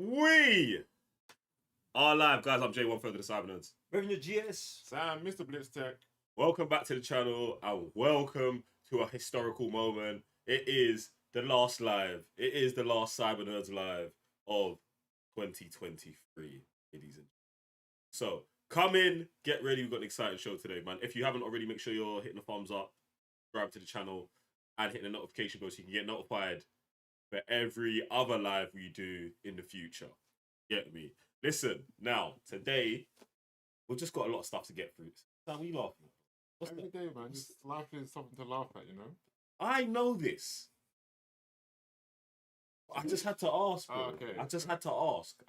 We are live, guys. I'm J1 Further the Cyber Nerds. Revenue GS. Sam, Mr. Blitz Tech. Welcome back to the channel and welcome to a historical moment. It is the last live. It is the last Cyber Nerds live of 2023, ladies and gentlemen. So come in, get ready. We've got an exciting show today, man. If you haven't already, make sure you're hitting the thumbs up, subscribe to the channel, and hitting the notification bell so you can get notified for every other live we do in the future. Get me? Listen, now, today, we've just got a lot of stuff to get through. Sam, what are you laughing at? Every day, man. Just life is something to laugh at, you know? I know this. I just had to ask, bro. Oh, okay. I just had to ask.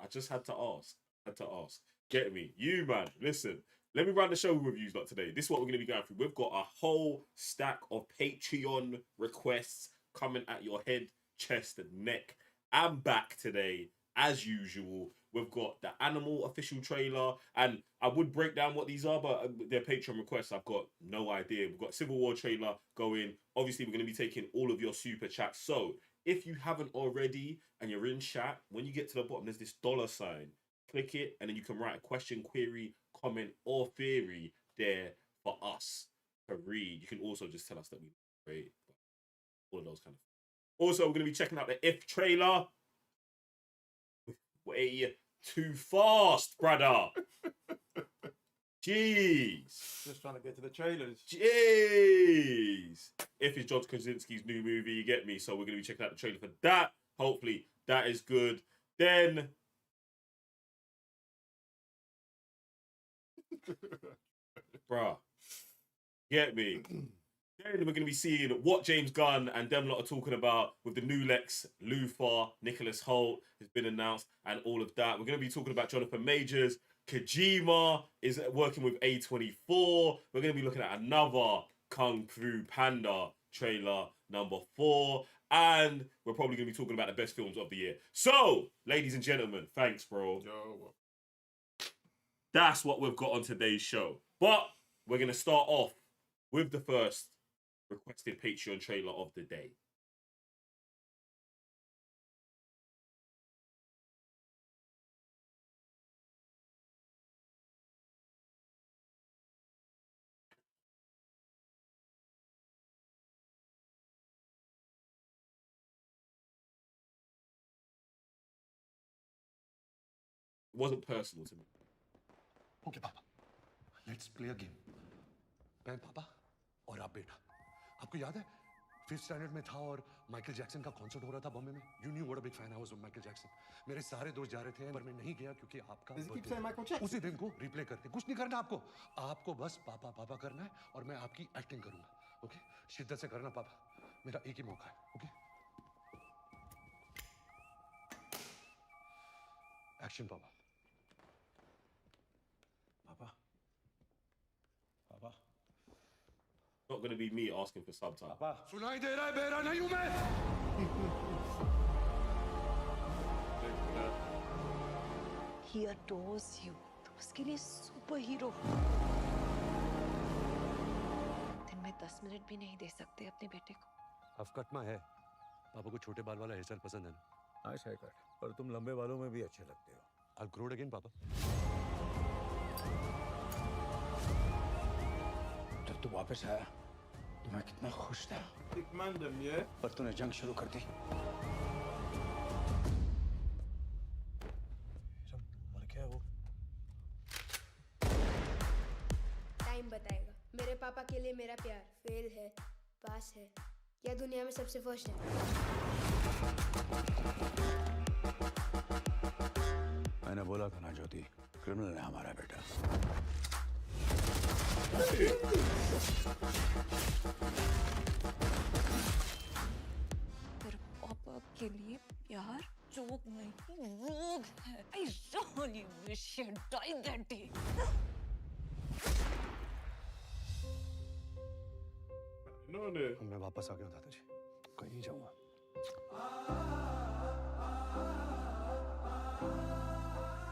Get me? You, man, listen. Let me run the show reviews like today. This is what we're going to be going through. We've got a whole stack of Patreon requests coming at your head, chest, and neck. I'm back today, as usual. We've got the Animal official trailer, and I would break down what these are, but they're Patreon requests. I've got no idea. We've got Civil War trailer going. Obviously, we're going to be taking all of your super chats. So if you haven't already and you're in chat, when you get to the bottom, there's this $sign. Click it, and then you can write a question, query, comment, or theory there for us to read. You can also just tell us that we great. All of those kind of things. Also, we're going to be checking out the If trailer. Way too fast, brother. Jeez. Just trying to get to the trailers. Jeez. If it's John Krasinski's new movie, you get me. So we're going to be checking out the trailer for that. Hopefully that is good. Then... bruh. Get me. Then we're going to be seeing what James Gunn and them lot are talking about with the new Lex Luthor, Nicholas Hoult has been announced, and all of that. We're going to be talking about Jonathan Majors. Kojima is working with A24. We're going to be looking at another Kung Fu Panda trailer, number 4. And we're probably going to be talking about the best films of the year. So, ladies and gentlemen, thanks, bro. Yo. That's what we've got on today's show. But we're going to start off with the first requested Patreon trailer of the day. It wasn't personal to me. Okay, पापा, let's play a game. मैं पापा और आप बेटा. आपको याद है? 5th standard में था और माइकल जैक्सन का कॉन्सर्ट हो रहा था बॉम्बे में. You knew what a big fan I was of Michael Jackson. मेरे सारे दोस्त जा रहे थे पर मैं नहीं गया क्योंकि आपका birthday. उसी दिन को replay करके कुछ नहीं करना आपको. आपको बस पापा पापा करना है और मैं आपकी एक्टिंग करूंगा. Okay? शिद्दत से करना पापा. मेरा एक ही मौका है. Okay? Action पापा. Not going to be me asking for subtitles. सुनाई दे रहा है बेरा नहीं हूं मैं. He adores you. तो उसके लिए सुपर हीरो. दिन में 10 मिनट भी नहीं दे सकते अपने बेटे को. I've cut my hair. पापा को छोटे बाल वाला हेयर पसंद है ना? Nice haircut. पर तुम लंबे बालों में भी अच्छे लगते हो. I'll grow it again, पापा. जब तू वापस आया तो मैं कितना खुश था. पर तूने जंग शुरू कर दी. मर गया वो. टाइम बताएगा. मेरे पापा के लिए मेरा प्यार फेल है, पास है या दुनिया में सबसे फर्स्ट है. मैंने बोला था ना ज्योति, क्रिमिनल है हमारा बेटा. तेरे पापा के लिए प्यार जोक नहीं, रोग है. I really wish he had died that day. मैं वापस आ गया दादाजी. कहीं नहीं जाऊंगा.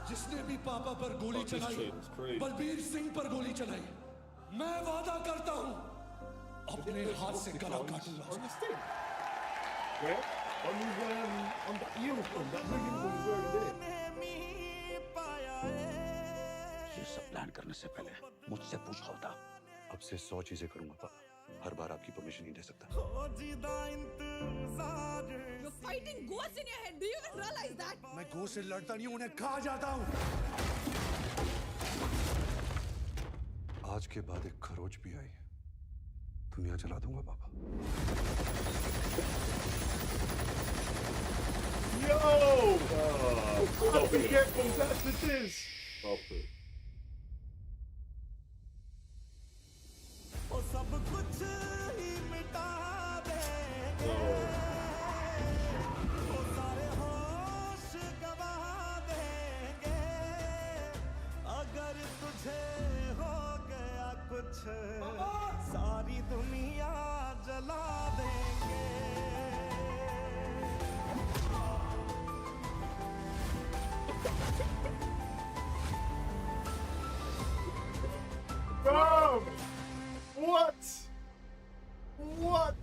जिसने भी पापा पर गोली चलाई, बलबीर सिंह पर गोली चलाई. मैं वादा करता हूं अपने हाथ से गला काटूंगा. On that earphone, that ringing was very there. ये सब प्लान करने से पहले मुझसे पूछ होता। अब से 100 चीजें करूंगा पापा, हर बार आपकी परमिशन नहीं दे सकता। You're fighting ghosts in your head. Do you even realize that? मैं गो से लड़ता नहीं, उन्हें कहा जाता हूँ। आज के बाद एक खरोच भी आई, दुनिया जला दूंगा पापा। Yo! Stop it. Get from that to this. Stop it. सारी दुनिया जला देंगे। Bro! What? What?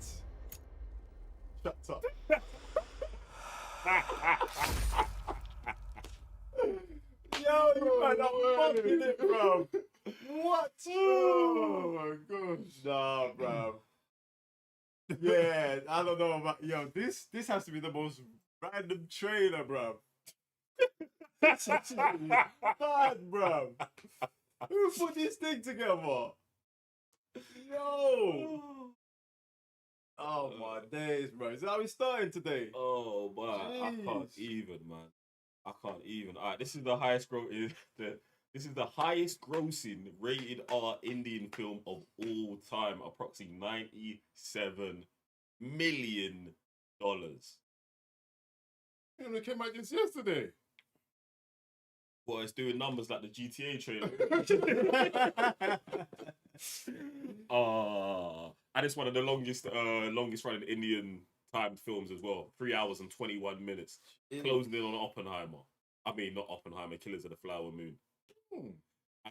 Shut up. Yo, you man, I'm fucking it, bro. What? Oh my gosh. Nah, bro. Yeah, I don't know about yo. This has to be the most random trailer, bro. This is bad, bro. Who put this thing together? Yo. Oh my days, bro. Is that how we starting today? Oh, man. I can't Jeez. even, man. I can't even. All right, this is the highest This is the highest grossing rated R Indian film of all time, approximately $97 million. Yeah, they came out just yesterday. Well, it's doing numbers like the GTA trailer. And it's one of the longest running Indian timed films as well. 3 hours and 21 minutes. Closing in on Oppenheimer. I mean, not Oppenheimer, Killers of the Flower Moon. And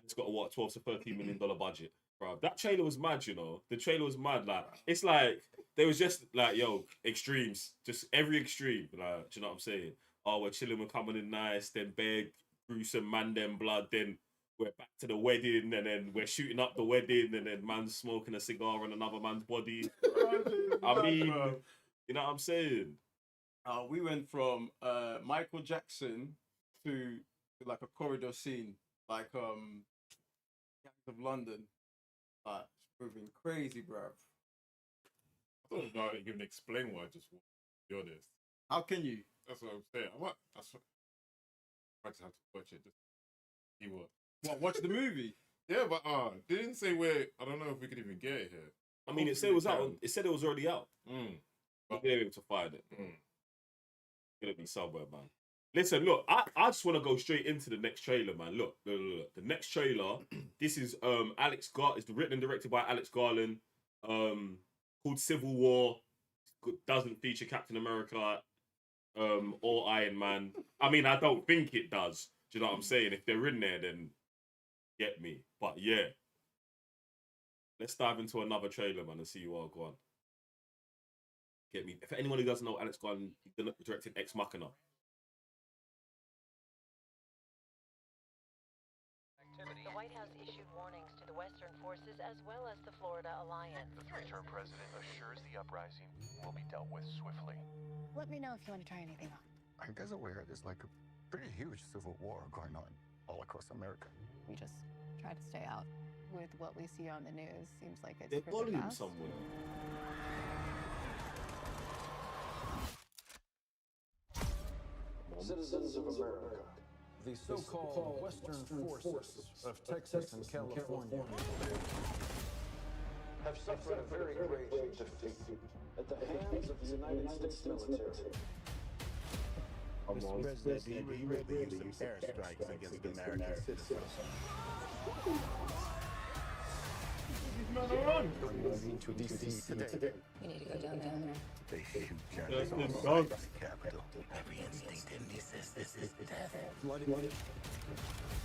it's got a what, $12 to $13 million budget. Bro, that trailer was mad, you know. The trailer was mad. Like, it's like they was just like, yo, extremes, just every extreme. Like, do you know what I'm saying? Oh, we're chilling, we're coming in nice, then beg, gruesome, man, then blood, then we're back to the wedding, and then we're shooting up the wedding, and then man's smoking a cigar on another man's body. I mean, you know what I'm saying? We went from Michael Jackson to like a corridor scene, like Gangs of London. Like moving crazy, bro. I don't know how to even explain what I just watched, to be honest. How can you? That's what I'm saying. That's what I just have to watch it. Just see what. What? Watch the movie. Yeah, but they didn't say where. I don't know if we could even get it here. I mean, it said it was out. It said it was already out. But we're able to find it. Mm. It's gonna be somewhere, man. Listen, look, I just want to go straight into the next trailer, man. Look. The next trailer. This is Alex It's written and directed by Alex Garland. Called Civil War. Doesn't feature Captain America or Iron Man. I mean, I don't think it does. Do you know what I'm saying? If they're in there, then get me. But yeah. Let's dive into another trailer, man, and see you all go on. Get me. If anyone who doesn't know Alex Garland, he directed Ex Machina. The White House issued warnings to the Western forces as well as the Florida Alliance. The three-term president assures the uprising will be dealt with swiftly. Let me know if you want to try anything on. Are you guys aware there's like a pretty huge civil war going on all across America? We just try to stay out. With what we see on the news, seems like it's They're for the volume best. somewhere. Citizens of America, the so-called Western forces of Texas and California have suffered a very great defeat at the hands of the United States military. Mr. President, do you regret the use of airstrikes against American citizens? To DC today. We need to go down there. They shoot journalists on the side of the Capitol. Every instinct in me says this is death.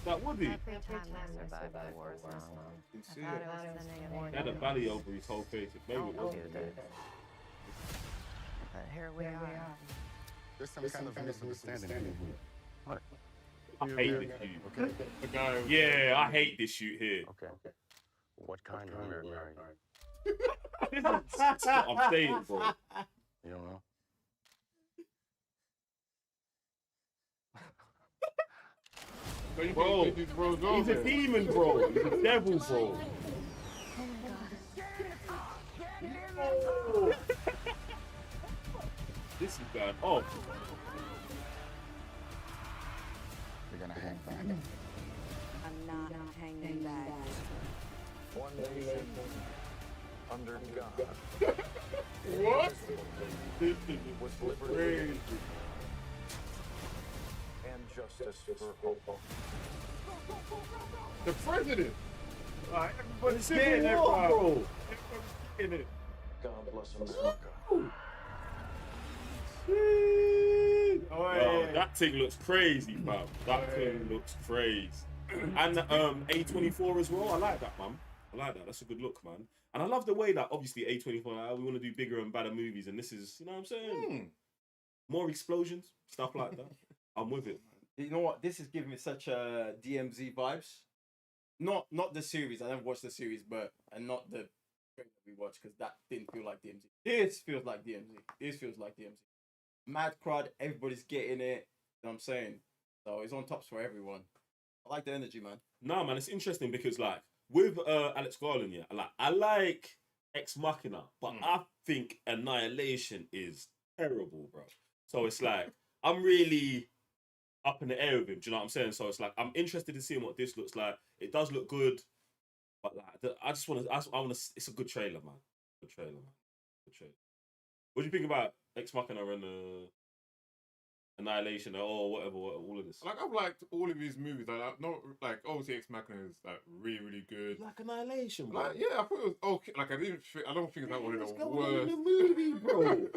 That would be. Every time I survive the war zone, I thought it was sending a warning. He had a valley over his whole face. Maybe it Don't wasn't. do this. but here we are. There's some kind of misunderstanding. What? I hate this shoot. Okay. The guy. Yeah, I hate this shoot here. Okay. What kind of American are you? That's what I'm saying, bro. You don't know? Bro, he's a demon, bro. He's a devil, bro. Oh. This is bad. Oh. You're gonna hang back. I'm not hanging back. One nation under God. What? With liberty and justice for all. The president. Everybody's Civil getting it, War, bro. bro. Everybody's getting it. God bless America. Oh, Yo, that thing looks crazy, bro. That thing looks crazy. And A24 as well. I like that, man. I like that. That's a good look, man. And I love the way that obviously A24, like, we want to do bigger and better movies, and this is, you know what I'm saying? More explosions, stuff like that. I'm with it. You know what? This is giving me such DMZ vibes. Not the series. I never watched the series, but and not the trailer we watched because that didn't feel like DMZ. This feels like DMZ. This feels like DMZ. Mad crowd. Everybody's getting it. You know what I'm saying? So it's on tops for everyone. I like the energy, man. No, man, it's interesting because like with Alex Garland, yeah, I like Ex Machina, but I think Annihilation is terrible, bro. So it's like I'm really up in the air with him. Do you know what I'm saying? So it's like I'm interested in seeing what this looks like. It does look good, but like I just want to. I want to. It's a good trailer, man. Good trailer, man. Good trailer. What do you think about Ex Machina and Annihilation or whatever? All of this. Like I've liked all of his movies. Like not like obviously Ex Machina is like really good. Like Annihilation, bro. Like yeah, I thought it was okay. Like I don't think it's like one of the worst. The movie, bro.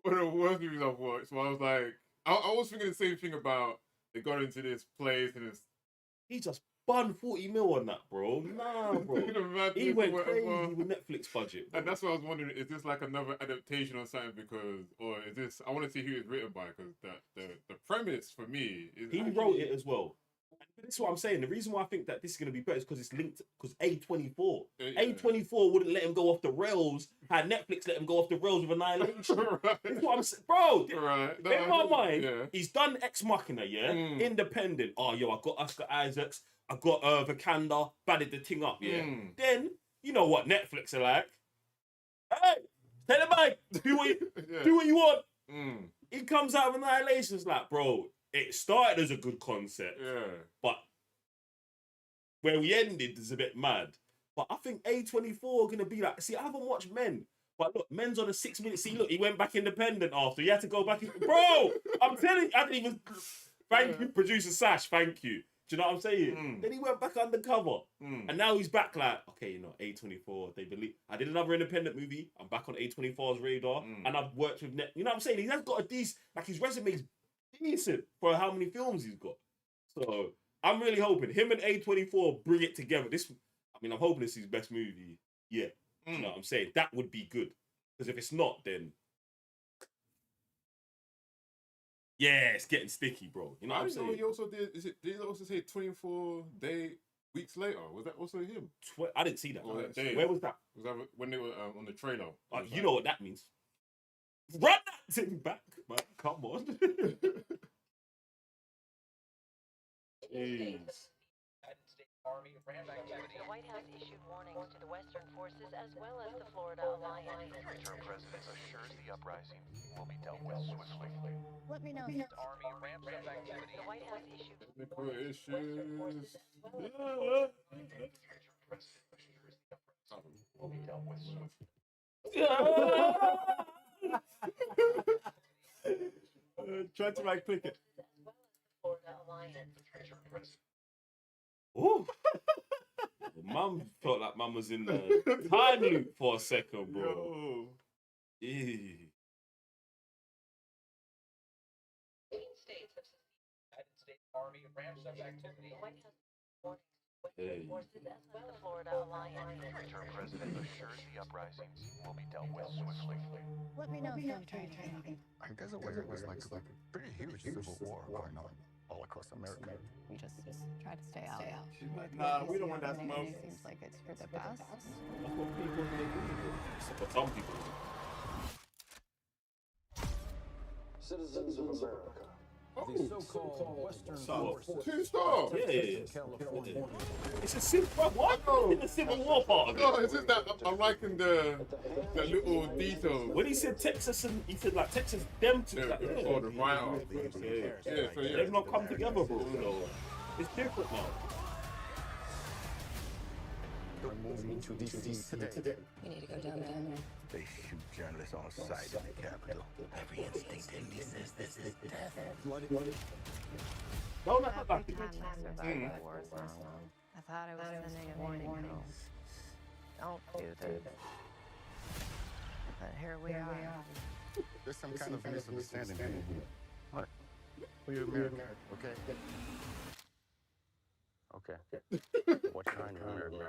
One of the worst movies I've watched. So I was like, I was thinking the same thing about they got into this place and it's. He just spun 40 mil on that, bro. Nah, bro. He went crazy with Netflix budget, bro. And that's what I was wondering, is this like another adaptation or something? Because, or is this, I want to see who it's written by, because the premise for me is. He wrote it as well. And this is what I'm saying. The reason why I think that this is going to be better is because it's linked, because A24. Yeah. A24 wouldn't let him go off the rails, had Netflix let him go off the rails with Annihilation. Right. That's what I'm saying. Bro, Right. in my mind, yeah. he's done Ex Machina, yeah? Independent. Oh, yo, I got Oscar Isaacs. I got Vakanda, batted the thing up, yeah? Then, you know what Netflix are like? Hey, take the mic. Do what you want. He comes out of Annihilation. It's like, bro, it started as a good concept. Yeah. But where we ended is a bit mad. But I think A24 are going to be like, see, I haven't watched Men. But look, Men's on a 6 minute. See, look, he went back independent after. He had to go back. Bro, I'm telling you, I didn't even. Thank you, producer Sash. Thank you. Do you know what I'm saying? Then he went back undercover. And now he's back like, okay, you know, A24, they believe. I did another independent movie. I'm back on A24's radar. And I've worked with You know what I'm saying? He has got a decent, like his resume's decent for how many films he's got. So I'm really hoping him and A24 bring it together. I'm hoping this is his best movie. Yeah. You know what I'm saying? That would be good. Because if it's not, then yeah, it's getting sticky, bro. You know what I'm saying? He also did. Did he also say 24 weeks later? Was that also him? I didn't see that. Or that day? Where was that? Was that when they were on the trailer? You know what that means. Run that thing back, man. Come on. Jeez. The White House issued warnings to the Western forces as well as the Florida Alliance. Future president assures the uprising will be dealt with swiftly. Let me know. The Army ramps up activity. The White House issued Technical issues. Will be dealt with swiftly. Try to right click it. Florida Alliance. Ooh. Mum felt like Mum was in the time loop for a second, bro. Yo. Eee. States have United States Army ramps up activity. The White House Western forces as well as the Florida Alliance. Our president assured the uprisings will be dealt with swiftly. Let me know if you're trying anything. I guess it was like a pretty huge civil war going on all across America. Just try to stay out. She's like, With nah, what we see don't want on that the smoke. news, Seems like it's for the best. That's what people do. For some people. Citizens of America. Oh, The so-called Western forces 2 stars. Yeah, yeah, yeah. California. It's a civil war. What? It's a civil war part of it. No, it's just that I'm liking the little details. When he said Texas, and he said like Texas, them two. Like, Yeah, oh, the write-off. yeah. So yeah. They've not come together, bro. So it's different now. We're moving to DC today. We need to go down there. They shoot journalists on sight at the Capitol. Every instinct in me says this is death. Don't act like it. Time they survived the war so long. I thought I was sending a warning. Don't do this. But here we are. There's some kind of misunderstanding here. What? We're American, okay? Okay. What kind of American?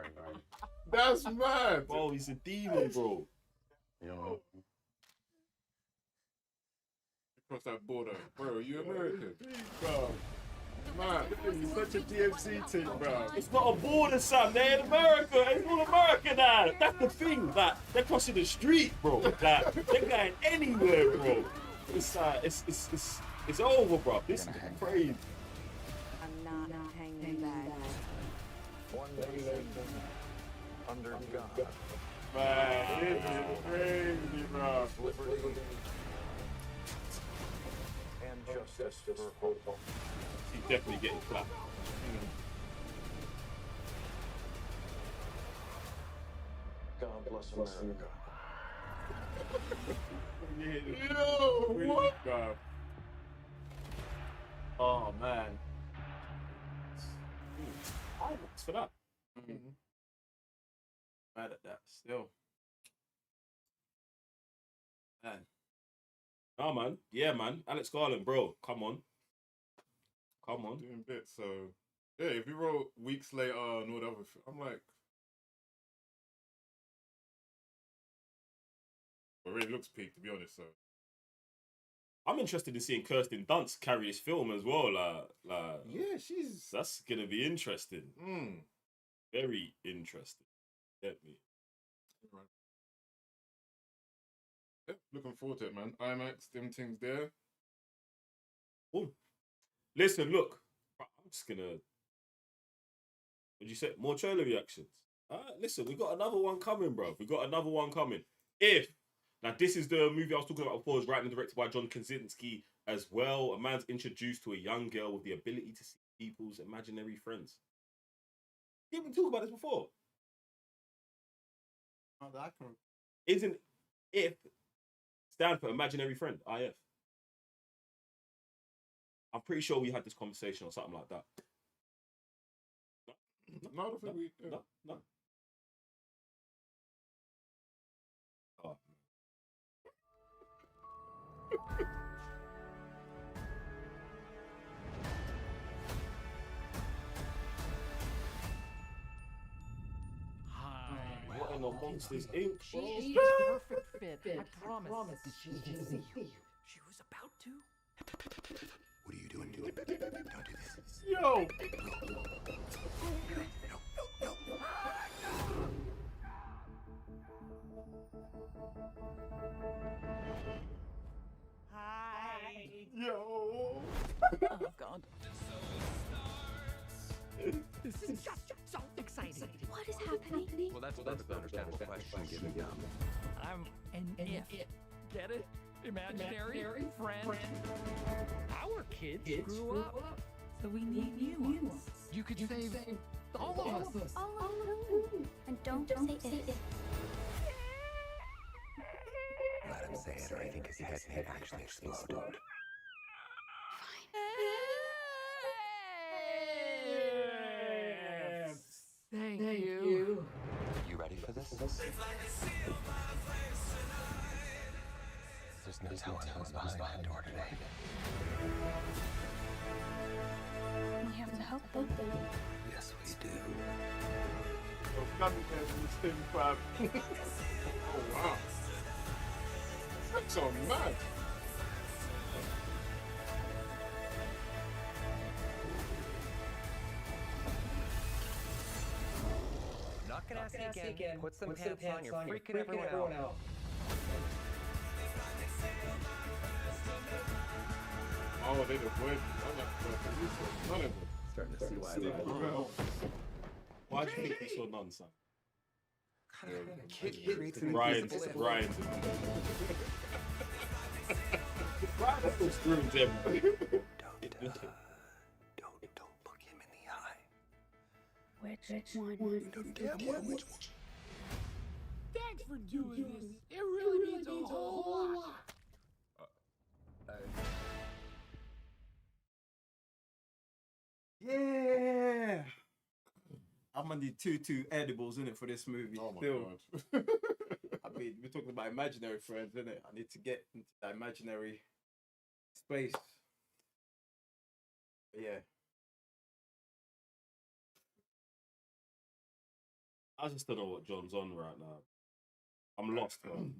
That's mad. Bro, he's a demon, bro. You know? Across that border, bro. You American, bro. Man, he's such a DMC team, bro. It's not a border, Sam. They're in America. It's all America now. That's the thing. Like, they're crossing the street, bro. Like, they're going anywhere, bro. It's over, bro. This is crazy. I'm not hanging back. One nation under God. Man, this is crazy, bro. Liberty and justice for all. He's definitely getting clapped. God bless America. Yo, what? God. Oh man. Thanks for that. Mad at that still. Man. Oh, man. Yeah, man. Alex Garland, bro. Come on. Come on. Doing bits, so yeah, if you wrote weeks later and all the other, I'm like, it really looks peak, to be honest. So I'm interested in seeing Kirsten Dunst carry this film as well. yeah, she's that's gonna be interesting. Very interesting. Get me. Right. Yeah, looking forward to it, man. IMAX, them things there. Ooh. Listen, look. I'm just gonna. What'd you say? More trailer reactions. Listen, we got another one coming, bro. We got another one coming. Now, this is the movie I was talking about before. It's written and directed by John Krasinski as well. A man's introduced to a young girl with the ability to see people's imaginary friends. Didn't we talk about this before? Oh, that can... Isn't if stand for imaginary friend? IF. I'm pretty sure we had this conversation or something like that. No, I don't think we. No. Oh. What in the Monsters Inc? She's a perfect fit. I promise. Did she see you? She was about to. What are you doing? Don't do this. Yo! Hi. Yo! Oh, God. This is just so exciting. What is happening? Well, that's a perfectly understandable question given I'm an if. Get it? Imaginary friend. Our kids grew up, so we need new ones. You could save all of us. All of who? And don't say it. Let him say it, or I think his head may actually explode. Thank you. You ready for this? There's no telling who's behind that door today. We have to help them. Yes, we do. coming there from this thing, fam. Oh wow. That's so mad. Not gonna ask you again. Put some pants on. You're freaking everyone out. Oh, they the boy. None of them. Starting to see why. Why do you think we saw none, son? Ryan's. Ryan's. Ryan's screwed everybody. Don't look him in the eye. Which one? Thanks for doing this. It really means a whole lot. Yeah. I'm gonna need two edibles in it for this movie. Oh my still. god. I mean, we're talking about imaginary friends, isn't it? I need to get into that imaginary space. But yeah. I just don't know what John's on right now. I'm lost, man.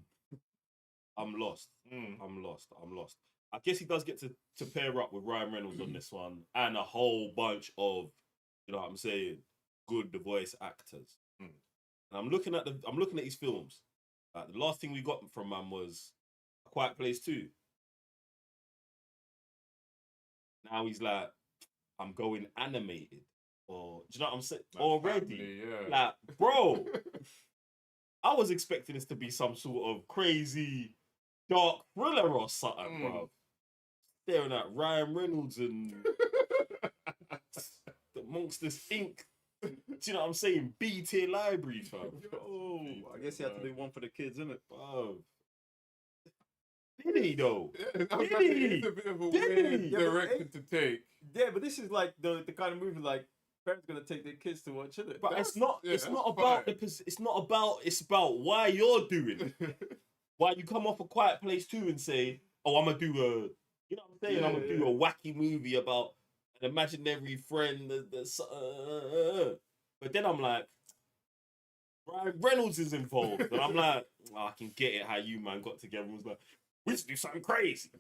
I'm lost. I'm lost. I guess he does get to pair up with Ryan Reynolds on this one and a whole bunch of, you know what I'm saying, good voice actors. And I'm looking at his films. The last thing we got from man was A Quiet Place 2. Now he's like, I'm going animated. Or do you know what I'm saying? Like Already. family, yeah. Like, bro. I was expecting this to be some sort of crazy dark thriller or something, bro. Staring at Ryan Reynolds and the Monsters Inc. Do you know what I'm saying? B-tier library, fam. Oh, I guess he had to do one for the kids, innit? Bro. Did he though? Did he? It's a bit of a Did weird he? direction to take. Yeah, but this is like the kind of movie like parents gonna take their kids to watch, isn't it? But it's not that's about fine. it's about why you're doing it. Why you come off A Quiet Place 2 and say, oh, I'm gonna do a, you know what I'm saying? I'm gonna do a wacky movie about an imaginary friend. But then I'm like, Ryan Reynolds is involved. And I'm like, oh, I can get it how you, man, got together and was like, we should do something crazy.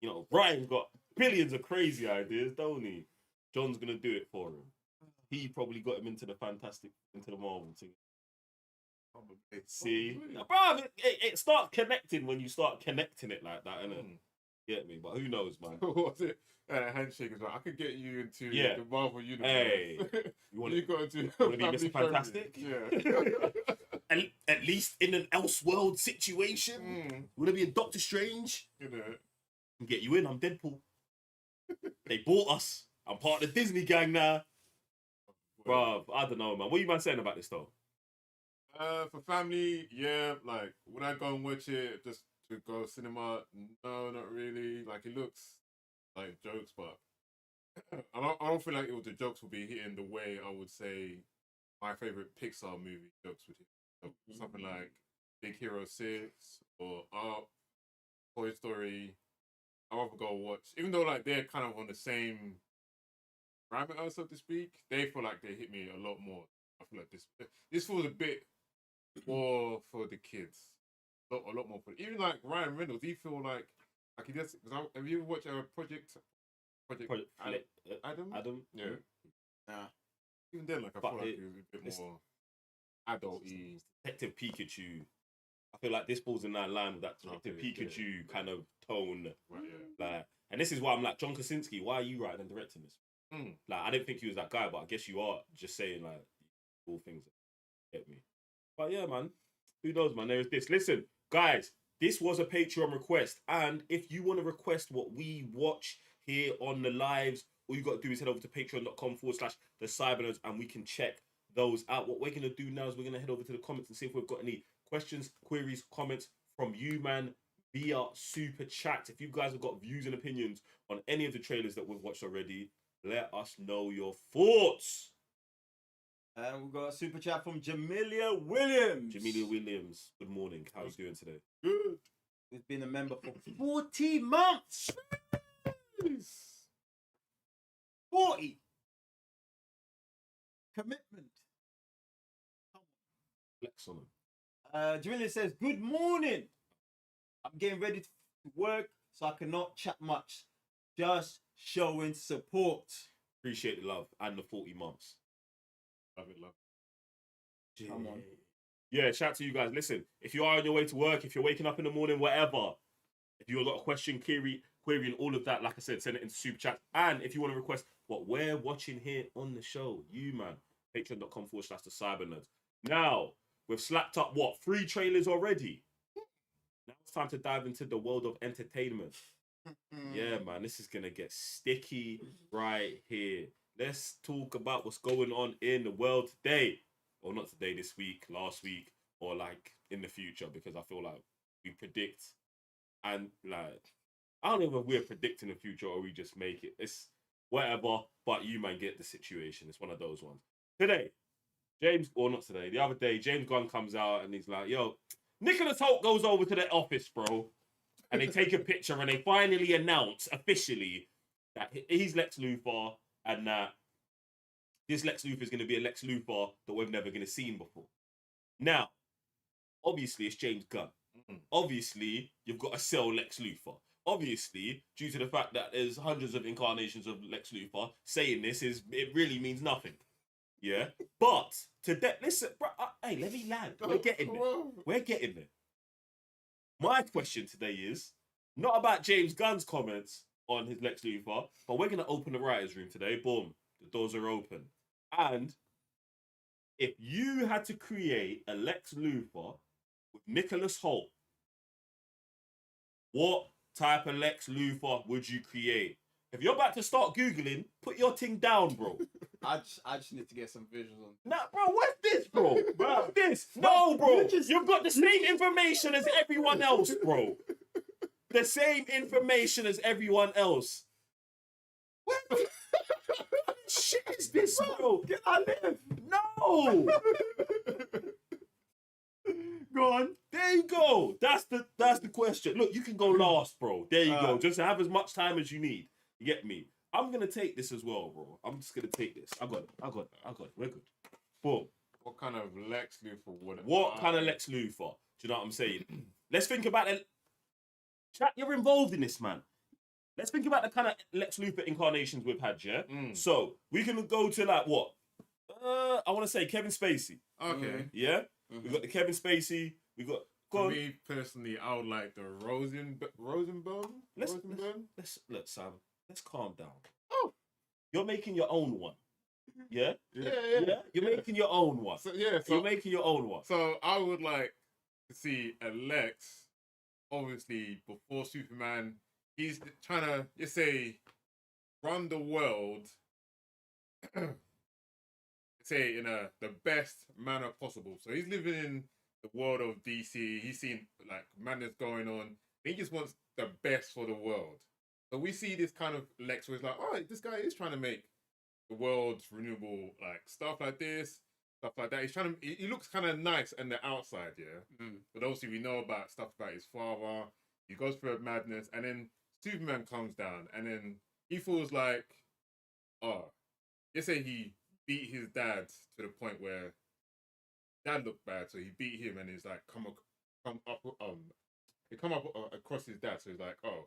You know, Ryan's got billions of crazy ideas, don't he? John's gonna do it for him. He probably got him into the Marvel thing. See, bro, it starts connecting when you start connecting it like that, innit? Get me? But who knows, man? What's it? Handshake is like, I could get you into the Marvel universe. Hey, you want to be Mr. Fantastic? Yeah. at least in an Elseworld situation. You want to be a Doctor Strange? You know. Can get you in. I'm Deadpool. They bought us. I'm part of the Disney gang now. Bruv, I don't know, man. What are you man saying about this though? For family, yeah. Like, would I go and watch it just to go cinema? No, not really. Like, it looks like jokes, but I don't feel like the jokes will be hitting the way I would say my favorite Pixar movie jokes would hit. So something like Big Hero 6 or Up, Toy Story. I'd rather go watch, even though like they're kind of on the same parameter, so to speak. They feel like they hit me a lot more. I feel like this feels a bit more for the kids, a lot more for even like Ryan Reynolds. He feel like he does. Have you ever watched Project Adam? Adam, yeah. Nah. Even then, like I feel like he was a bit more adult-y. Detective Pikachu. I feel like this falls in that line with that Detective Pikachu kind of tone. Right, yeah. Like, and this is why I'm like, John Krasinski, why are you writing and directing this? Like, I didn't think he was that guy, but I guess you are just saying like all things that get me. But yeah, man, who knows, man? There is this. Listen, guys, this was a Patreon request, and if you want to request what we watch here on the lives, all you got to do is head over to patreon.com/the Cybernerds, and we can check those out. What we're gonna do now is we're gonna head over to the comments and see if we've got any questions, queries, comments from you, man, via super chat. If you guys have got views and opinions on any of the trailers that we've watched already, let us know your thoughts. And we've got a super chat from Jamelia Williams. Jamelia Williams, good morning. How are you doing today? Good. He's been a member for 40 months. 40. Commitment. Jamila says, "Good morning. I'm getting ready to work, so I cannot chat much. Just showing support." Appreciate the love and the 40 months. Love it, love. Come on. Yeah, shout out to you guys. Listen, if you are on your way to work, if you're waking up in the morning, whatever, if you've got a question, query, and all of that, like I said, send it into super chat. And if you want to request what we're watching here on the show, you man, patreon.com/the cybernerds. Now, we've slapped up what, 3 trailers already? Now it's time to dive into the world of entertainment. Yeah, man, this is gonna get sticky right here. Let's talk about what's going on in the world today. Or not today, this week, last week, or like in the future, because I feel like we predict and like I don't know if we're predicting the future or we just make it. It's whatever, but you man get the situation. It's one of those ones. Today, not today, the other day, James Gunn comes out and he's like, yo, Nicholas Hoult goes over to the office, bro. And they take a picture and they finally announce officially that he's Lex Luthor and that this Lex Luthor is going to be a Lex Luthor that we've never going to seen before. Now, obviously, it's James Gunn. Obviously, you've got to sell Lex Luthor. Obviously, due to the fact that there's hundreds of incarnations of Lex Luthor, saying this it really means nothing. Yeah? But, listen, bro, hey, let me land. We're getting there. We're getting there. My question today is not about James Gunn's comments on his Lex Luthor, but we're going to open the writer's room today. Boom. The doors are open. And if you had to create a Lex Luthor with Nicholas Hoult, what type of Lex Luthor would you create? If you're about to start Googling, put your thing down, bro. I just need to get some visuals on. Nah, bro, what's this, bro? What's this? No, bro. You've got the same information as everyone else, bro. The same information as everyone else. What shit is this, bro? Get on there. No. Go on. There you go. That's the question. Look, you can go last, bro. There you go. Just have as much time as you need. You get me? I'm gonna take this as well, bro. I'm just gonna take this. I got it. We're good. Boom. What kind of Lex Luthor would? What kind of Lex Luthor? Do you know what I'm saying? Let's think about it. Chat, you're involved in this, man. Let's think about the kind of Lex Luthor incarnations we've had, yeah? So, we can go to like what? I want to say Kevin Spacey. Okay. Yeah? We got the Kevin Spacey. We got... For me, personally, I would like the Rosenberg. Look, Sam, let's calm down. Oh! You're making your own one. Yeah? Yeah. You're making your own one. You're making your own one. So, I would like to see a Lex, obviously, before Superman... He's trying to, let's say, run the world, say, in the best manner possible. So he's living in the world of DC. He's seen, like, madness going on. He just wants the best for the world. So we see this kind of Lex where it's like, all right, this guy is trying to make the world's renewable, like, stuff like this, stuff like that. He's trying to, he looks kind of nice on the outside, yeah? But obviously we know about stuff about his father. He goes through a madness, and then Superman comes down, and then he feels like, let's say he beat his dad to the point where dad looked bad, so he beat him, and he's like come up across his dad, so he's like, oh,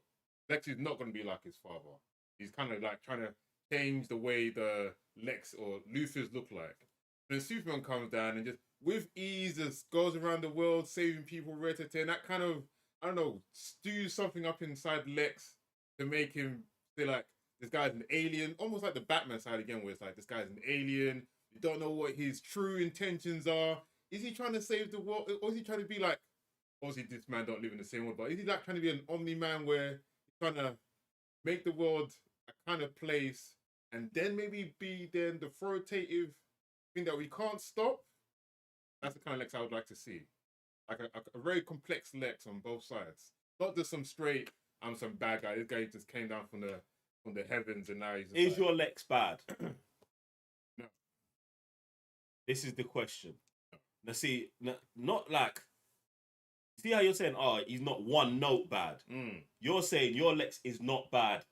Lex is not going to be like his father. He's kind of like trying to change the way the Lex or Luthors look like. And then Superman comes down and just with ease just goes around the world saving people, and that kind of, I don't know, stews something up inside Lex to make him feel like this guy's an alien, almost like the Batman side again, where it's like this guy's an alien. You don't know what his true intentions are. Is he trying to save the world, or is he trying to be like? Obviously, this man don't live in the same world, but is he like trying to be an omni-man where he's trying to make the world a kind of place, and then maybe be then the authoritative thing that we can't stop? That's the kind of Lex I would like to see. Like a very complex Lex on both sides. Not just some straight, I'm some bad guy. This guy just came down from the heavens and now he's just Is your Lex bad? No. This is the question. Now see, not like, see how you're saying, he's not one note bad. You're saying your Lex is not bad.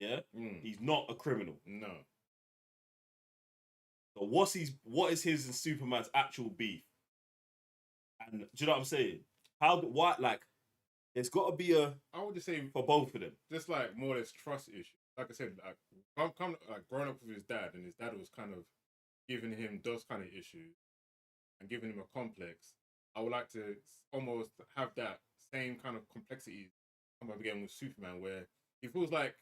Yeah? He's not a criminal. No. So what is his and Superman's actual beef? And do you know what I'm saying? Why, like, there's got to be I would just say for both of them. Just like more or less trust issue. Like I said, like like growing up with his dad, and his dad was kind of giving him those kind of issues and giving him a complex. I would like to almost have that same kind of complexity come up again with Superman, where he feels like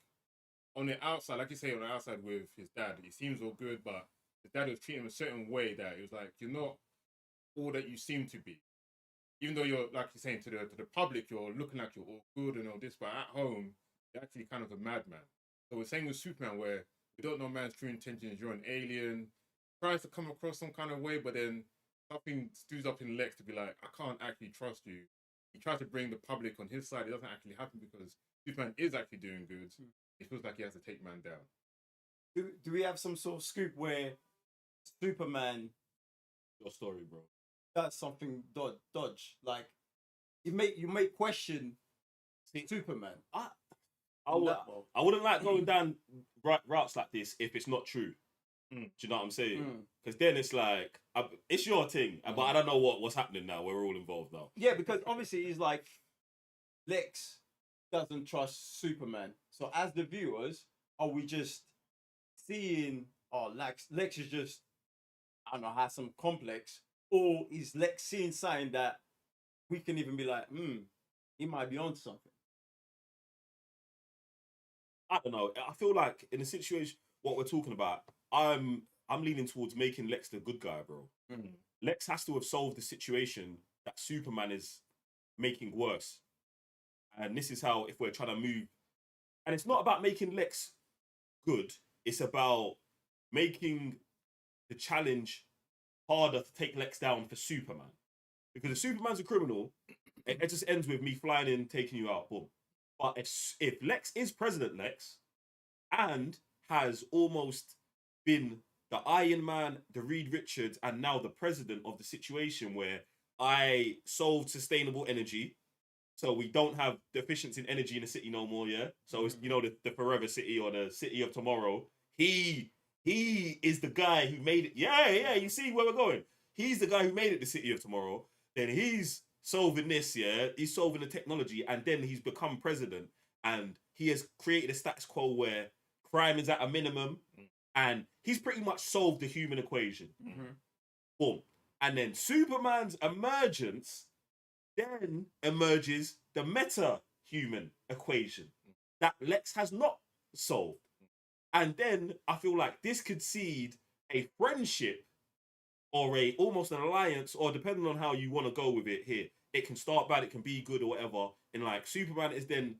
on the outside, like you say, on the outside with his dad, he seems all good, but his dad was treating him a certain way that it was like, you're not all that you seem to be. Even though you're, like you're saying, to the public, you're looking like you're all good and all this, but at home, you're actually kind of a madman. So we're saying with Superman, where we don't know man's true intentions, you're an alien, tries to come across some kind of way, but then something stews up in Lex to be like, I can't actually trust you. He tries to bring the public on his side. It doesn't actually happen because Superman is actually doing good. It feels like he has to take man down. Do we have some sort of scoop where Superman, your story, bro, does something dodge? Like you make question Superman. I wouldn't like going down routes like this if it's not true. Do you know what I'm saying? Because then it's like it's your thing, but I don't know what's happening now. We're all involved now. Yeah, because obviously he's like Lex doesn't trust Superman. So as the viewers, are we just seeing Lex is just, I don't know, has some complex, or is Lex seeing something that we can even be like, he might be on something? I don't know. I feel like in the situation what we're talking about, I'm leaning towards making Lex the good guy, bro. Lex has to have solved the situation that Superman is making worse. And this is how, if we're trying to move, and it's not about making Lex good, it's about making the challenge harder to take Lex down for Superman. Because if Superman's a criminal, it just ends with me flying in, taking you out, boom. But if Lex is President Lex and has almost been the Iron Man, the Reed Richards, and now the president of the situation where I solved sustainable energy, so we don't have deficiency in energy in the city no more, yeah? So it's, you know, the forever city or the city of tomorrow. He is the guy who made it. Yeah, you see where we're going. He's the guy who made it the city of tomorrow. Then he's solving this, yeah? He's solving the technology, and then he's become president, and he has created a status quo where crime is at a minimum, and he's pretty much solved the human equation. Boom. And then Superman's emergence then emerges the meta-human equation that Lex has not solved. And then I feel like this could seed a friendship or almost an alliance, or depending on how you want to go with it here, it can start bad, it can be good or whatever. And like Superman is then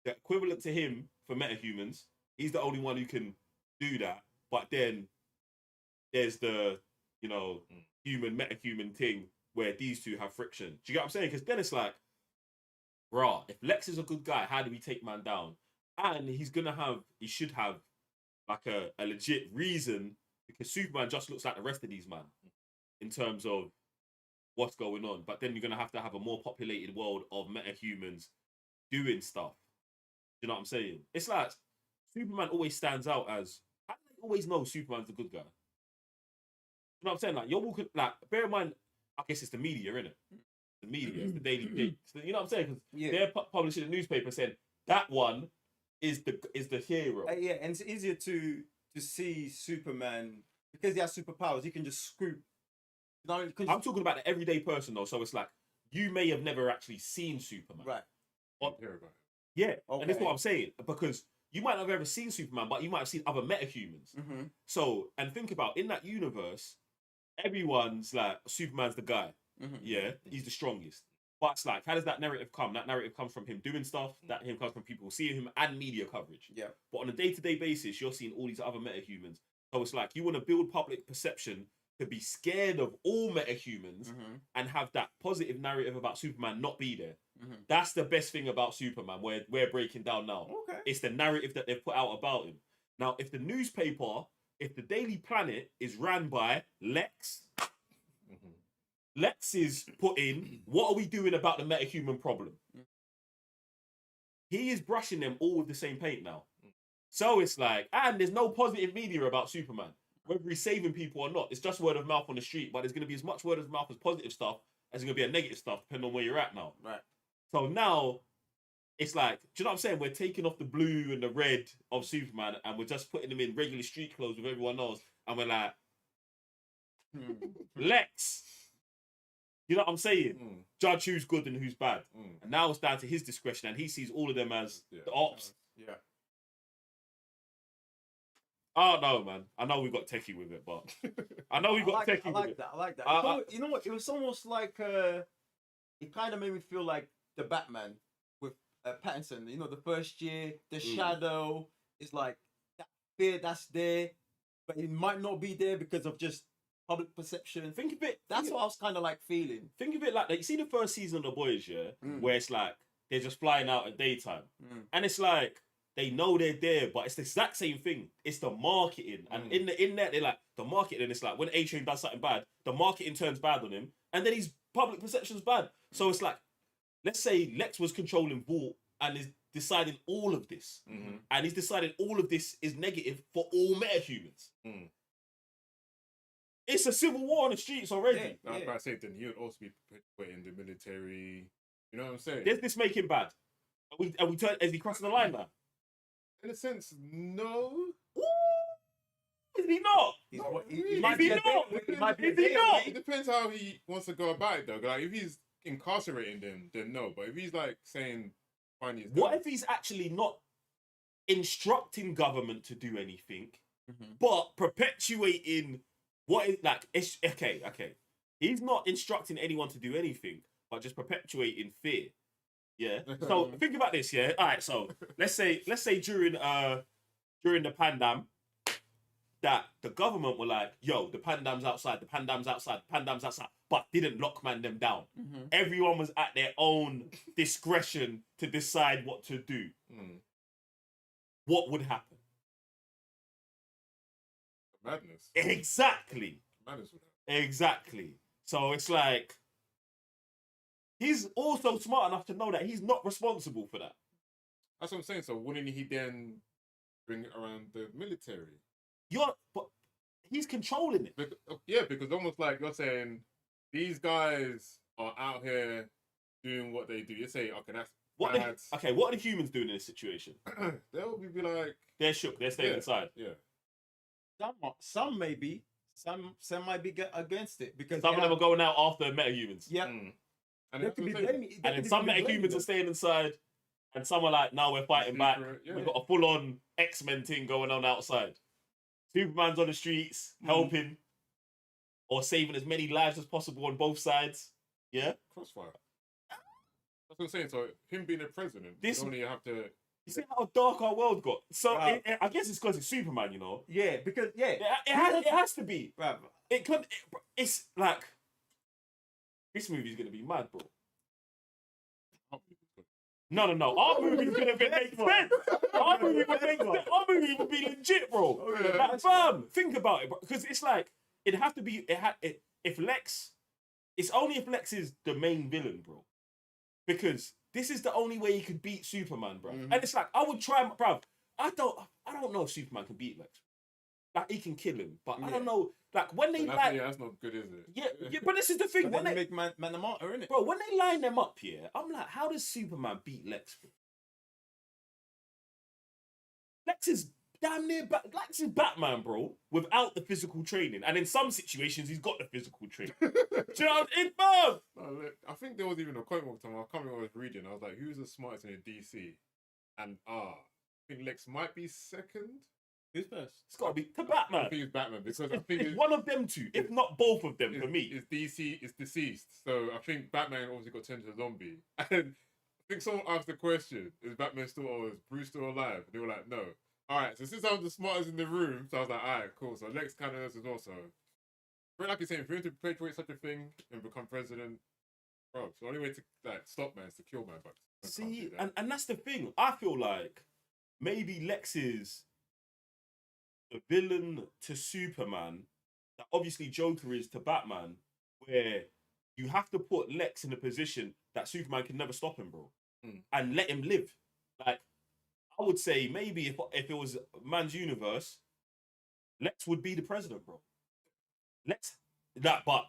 the equivalent to him for metahumans. He's the only one who can do that. But then there's the, you know, human, metahuman thing where these two have friction. Do you get what I'm saying? Because then it's like, bruh, if Lex is a good guy, how do we take man down? And he should have like a legit reason, because Superman just looks like the rest of these man in terms of what's going on. But then you're going to have a more populated world of metahumans doing stuff. You know what I'm saying? It's like Superman always stands out as, I always know Superman's the good guy. You know what I'm saying? Like, you're walking, like, bear in mind, I guess it's the media, innit? The media, it's the Daily Pigs. You know what I'm saying? Because they're publishing a newspaper saying that one is the hero. Yeah, and it's easier to see Superman because he has superpowers. He can just scoop. You know, I'm talking about the everyday person though, so it's like you may have never actually seen Superman, right? Yeah, and that's what I'm saying, because you might not have ever seen Superman, but you might have seen other metahumans. So, and think about, in that universe, everyone's like, Superman's the guy. Yeah, he's the strongest. But it's like, how does that narrative come? That narrative comes from him doing stuff, that him comes from people seeing him and media coverage. Yeah. But on a day-to-day basis, you're seeing all these other metahumans. So it's like, you want to build public perception to be scared of all metahumans and have that positive narrative about Superman not be there. That's the best thing about Superman, where we're breaking down now. Okay. It's the narrative that they've put out about him. Now, if the newspaper, if the Daily Planet is ran by Lex, Lex is put in, what are we doing about the metahuman problem? He is brushing them all with the same paint now. So it's like, and there's no positive media about Superman, whether he's saving people or not. It's just word of mouth on the street, but there's going to be as much word of mouth as positive stuff as it gonna be a negative stuff, depending on where you're at now. Right. So now it's like, do you know what I'm saying? We're taking off the blue and the red of Superman, and we're just putting him in regular street clothes with everyone else, and we're like, Lex. You know what I'm saying? Judge who's good and who's bad. And now it's down to his discretion, and he sees all of them as the ops. Yeah. I don't know, man. I know we got techie with it, but I know we got techie with it. I like that. You know what? It was almost like it kind of made me feel like the Batman with Pattinson. You know, the first year, the shadow is like that fear that's there, but it might not be there because of just public perception. Think of it. That's what I was kind of like feeling. Think of it like that. You see the first season of The Boys, yeah, where it's like they're just flying out at daytime, and it's like they know they're there, but it's the exact same thing. It's the marketing, and in that they're like the marketing. And it's like when A-Train does something bad, the marketing turns bad on him, and then his public perception's bad. So it's like, let's say Lex was controlling Vault and is deciding all of this, and he's deciding all of this is negative for all metahumans. It's a civil war on the streets already. I was about to say, then he would also be put in the military. You know what I'm saying? Does this make him bad? Are we is he crossing the line now? In a sense, no. Is he not? It depends how he wants to go about it, though. Like, if he's incarcerating them, then no. But if he's like saying, "Fine, he's what if he's actually not instructing government to do anything, but perpetuating what is like? It's okay. He's not instructing anyone to do anything, but just perpetuating fear. Yeah. So think about this. Yeah. All right. So let's say during the pandemic, that the government were like, "Yo, the pandam's outside. The pandam's outside. The pandam's outside," but didn't lockman them down. Everyone was at their own discretion to decide what to do. What would happen? Madness. Exactly. Madness would happen. Exactly. So it's like he's also smart enough to know that he's not responsible for that. That's what I'm saying. So wouldn't he then bring it around the military? But he's controlling it. Because almost like you're saying, these guys are out here doing what they do. You say, okay, that's bad. What are the humans doing in this situation? They'll be like, they're shook. They're staying inside. Yeah. Some may be. Some might be against it because some of them are going out after metahumans. Yeah. And then some metahumans are staying inside, and some are like, "No, we're fighting back. We've got a full-on X-Men thing going on outside. Superman's on the streets helping or saving as many lives as possible on both sides." Yeah. Crossfire. That's what I'm saying. So him being a president, you only have to. You see how dark our world got. So I guess it's because it's Superman, you know. Yeah, because it has to be. Right. It's like this movie's gonna be mad, bro. No. Our movie's gonna make sense. Our movie would make sense. Our movie would be legit, bro. Like, fam, think about it, because it's like it'd have to be. If Lex, it's only if Lex is the main villain, bro. Because this is the only way he could beat Superman, bro. And it's like I would try, bro. I don't know if Superman can beat Lex. Like he can kill him, but I don't know. Like when they that's not good, is it? Yeah. But this is the thing. When they make Man the Martyr, innit? Bro, when they line them up here, I'm like, how does Superman beat Lex? Bro? Lex is damn near Lex is Batman, bro, without the physical training. And in some situations, he's got the physical training. Do you know what I mean? I think there was even a comic book time. I can't remember what I was reading. I was like, who's the smartest in the DC? And I think Lex might be second. Who's first? It's got to be Batman. I think it's Batman because I think it's one of them two, if not both of them for me. It's DC, it's deceased. So I think Batman obviously got turned into a zombie. And I think someone asked the question, is Batman still, or is Bruce still alive? And they were like, no. All right, so since I'm the smartest in the room, so I was like, all right, cool. So Lex kind of knows as also. But like you're saying, if you're to perpetuate such a thing and become president, bro, so the only way to stop man is to kill man. But see, and that's the thing. I feel like maybe Lex is the villain to Superman that obviously Joker is to Batman, where you have to put Lex in a position that Superman can never stop him, bro, and let him live. Like, I would say maybe if it was man's universe, Lex would be the president, bro. But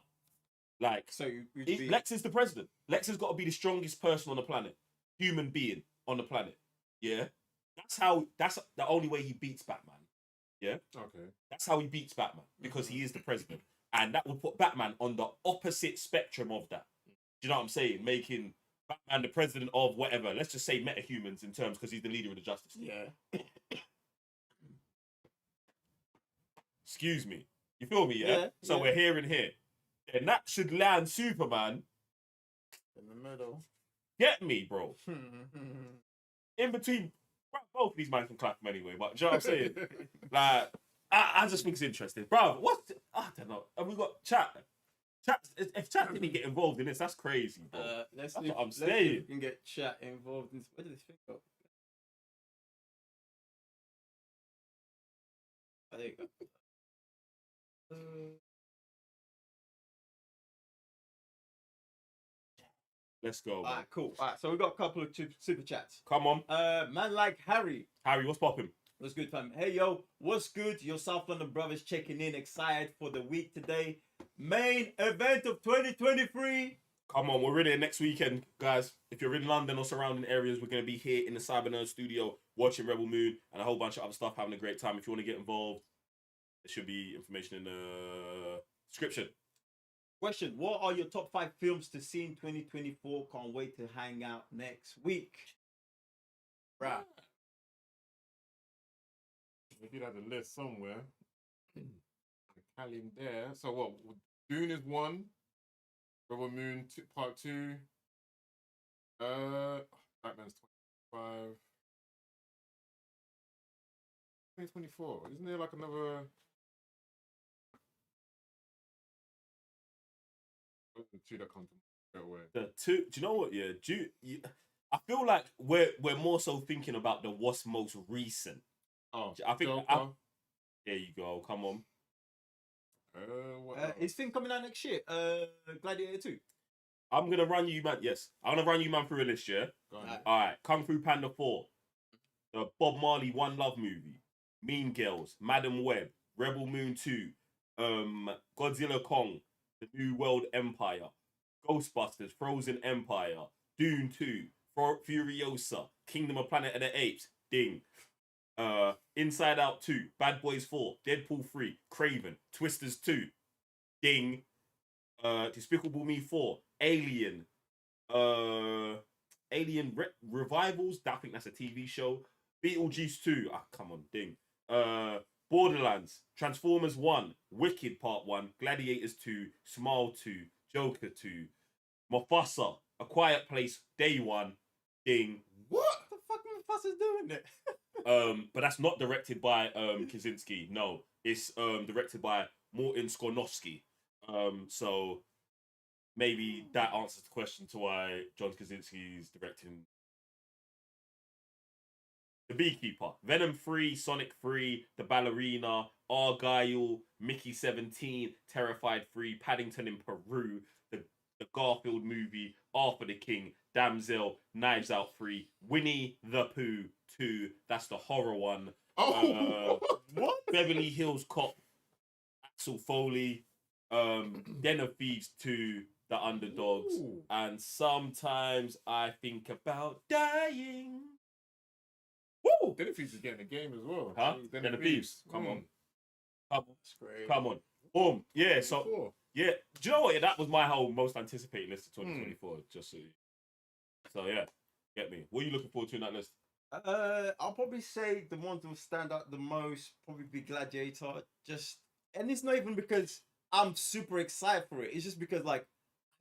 Like, So Lex is the president. Lex has got to be the strongest person on the planet, human being on the planet. Yeah, that's the only way he beats Batman. Yeah, Okay. that's how he beats Batman because he is the president, and that would put Batman on the opposite spectrum of that. Do you know what I'm saying? Making Batman the president of whatever. Let's just say metahumans in terms because he's the leader of the Justice League. Yeah. Excuse me. You feel me? Yeah. So yeah. we're here and here. And that should land Superman in the middle. Get me, bro. In between, both of these men can clap him anyway. But do you know what I'm saying? Like, I just think it's interesting, bro. I don't know. Have we got chat? If chat didn't get involved in this, that's crazy, bro. That's what I'm let's see saying. if we can get chat involved in. Where did this thing go? Oh, there you go. Let's go. Alright, cool. Alright, so we got a couple of super chats. Come on. Man like Harry. Harry, what's popping? What's good, fam? Hey, yo, what's good? Your South London brothers checking in, excited for the week today. Main event of 2023. Come on, we're in here next weekend, guys. If you're in London or surrounding areas, we're going to be here in the Cyber Nerd studio watching Rebel Moon and a whole bunch of other stuff, having a great time. If you want to get involved, there should be information in the description. Question, what are your top 5 films to see in 2024? Can't wait to hang out next week. Right. If you had a list somewhere, Callum there. So what? Dune is 1. Rebel Moon Part 2. Batman's 25. 2024. Isn't there like another? The two that come to straight away. The two. Do you know what? Yeah. I feel like we're more so thinking about the what's most recent. Oh, I think. There you go. Come on. Is thing coming out next year? Gladiator 2. I'm gonna run you, man. Yes, I'm gonna run you, man, through a list. Yeah. All right. Kung Fu Panda 4, the Bob Marley One Love movie, Mean Girls, Madam Web, Rebel Moon 2, Godzilla Kong, The New World Empire, Ghostbusters, Frozen Empire, Dune 2, Furiosa, Kingdom of Planet of the Apes, ding. Inside Out 2, Bad Boys 4, Deadpool 3, Craven, Twisters 2, ding. Despicable Me 4, Alien, Revivals, I think that's a TV show. Beetlejuice 2, come on, ding. Borderlands, Transformers 1, Wicked Part 1, Gladiators 2, Smile 2, Joker 2, Mufasa, A Quiet Place, Day 1, ding. What the fuck Mufasa's doing it? But that's not directed by Kaczynski. No, it's directed by Morton Skornowski. So maybe that answers the question to why John Krasinski is directing The Beekeeper, Venom 3, Sonic 3, The Ballerina, Argyle, Mickey 17, Terrified 3, Paddington in Peru, the Garfield movie, Arthur the King, Damsel, Knives Out 3, Winnie the Pooh 2, that's the horror one. What? Beverly Hills Cop, Axel Foley, Den of Thieves 2, The Underdogs, and Sometimes I Think About Dying. Woo! Den of Thieves is getting a game as well. Huh? Den of Thieves. Come on. Great. Come on. Boom. Yeah, so, yeah. Do you know what? Yeah, that was my whole most anticipated list of 2024. Just so, yeah. Get me. What are you looking forward to in that list? I'll probably say the ones that will stand out the most probably be Gladiator. And it's not even because I'm super excited for it. It's just because I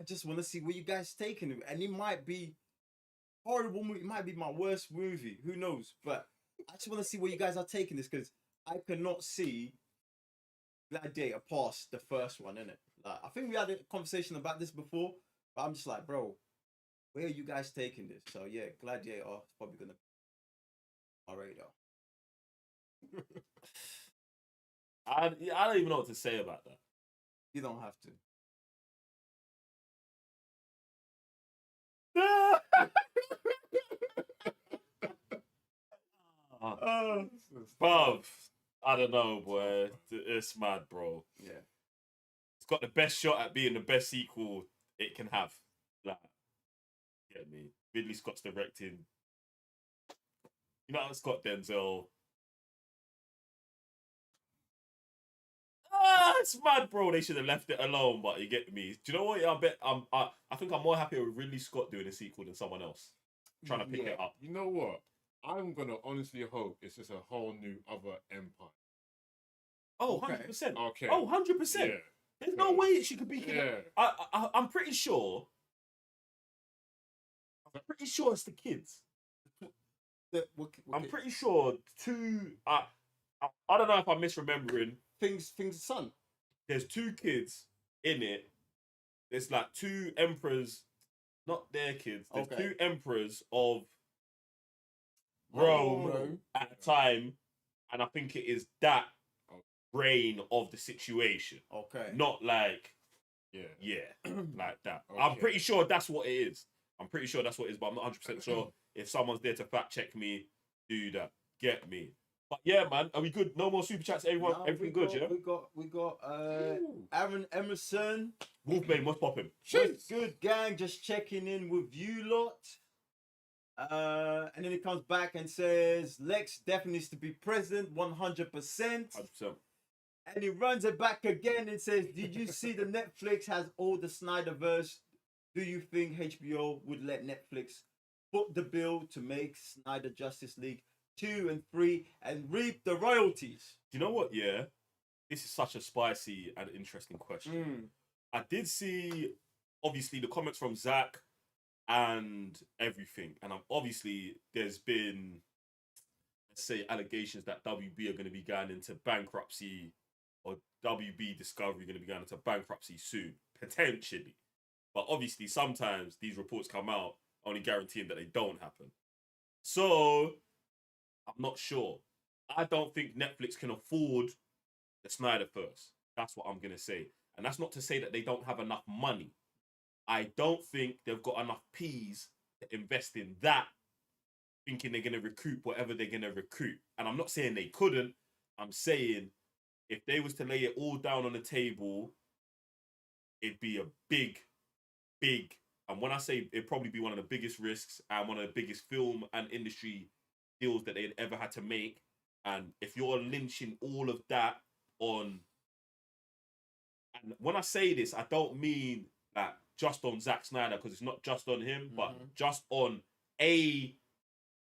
just want to see where you guys taking it, and it might be horrible movie. It might be my worst movie. Who knows? But I just want to see where you guys are taking this because I cannot see Gladiator past the first one, innit? I think we had a conversation about this before, but I'm just like, bro, where are you guys taking this? So yeah, Gladiator is probably gonna be my radar. I don't even know what to say about that. You don't have to. Bruv, I don't know, boy. It's mad, bro. Yeah. It's got the best shot at being the best sequel it can have. Like, get me? Ridley Scott's directing. You know, it's got Denzel. It's mad, bro. They should have left it alone, but you get me. Do you know what? I bet I think I'm more happy with Ridley Scott doing a sequel than someone else trying to pick it up. You know what? I'm gonna honestly hope it's just a whole new other empire. Oh, 100%. Okay. Oh, 100%. Yeah. There's no way she could be. Yeah. I'm pretty sure. I'm pretty sure it's the kids. I'm pretty sure two. I don't know if I'm misremembering. Things son. There's two kids in it. There's like two emperors, not their kids. There's two emperors of Rome at the time, and I think it is that reign of the situation. Okay. Not like like that. I'm pretty sure that's what it is. I'm pretty sure that's what it is, but I'm not 100% sure. If someone's there to fact check me, do that. Get me. But yeah, man, are we good? No more super chats. Everyone, everything good, yeah? We got Aaron Emerson. Wolfbane, what's popping? Good gang, just checking in with you lot. And then he comes back and says Lex definitely needs to be present 100%. 100%. And he runs it back again and says, did you see the Netflix has all the Snyderverse? Do you think HBO would let Netflix foot the bill to make Snyder Justice League 2 and 3 and reap the royalties? Do you know what? Yeah, this is such a spicy and interesting question. I did see, obviously, the comments from Zach and everything, and obviously there's been, let's say, allegations that WB are going to be going into bankruptcy, or WB Discovery going to be going into bankruptcy soon, potentially. But obviously, sometimes these reports come out only guaranteeing that they don't happen. So I'm not sure. I don't think Netflix can afford the Snyderverse. That's what I'm going to say. And that's not to say that they don't have enough money. I don't think they've got enough peas to invest in that, thinking they're going to recoup whatever they're going to recoup. And I'm not saying they couldn't. I'm saying if they was to lay it all down on the table, it'd be a big, and when I say it'd probably be one of the biggest risks and one of the biggest film and industry deals that they'd ever had to make. And if you're lynching all of that on, and when I say this, I don't mean that just on Zack Snyder, because it's not just on him, but just on a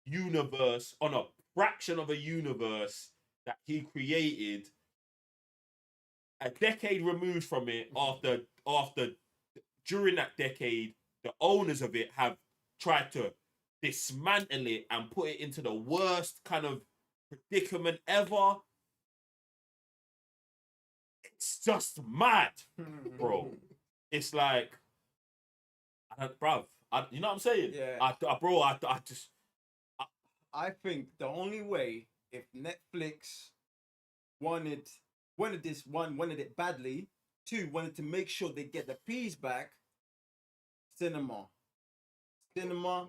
universe, on a fraction of a universe that he created a decade removed from it. After during that decade, the owners of it have tried to dismantle it and put it into the worst kind of predicament ever. It's just mad, bro. It's like, bruv, you know what I'm saying? Yeah. I think the only way, if Netflix wanted it badly, two, wanted to make sure they get the peas back, cinema. No.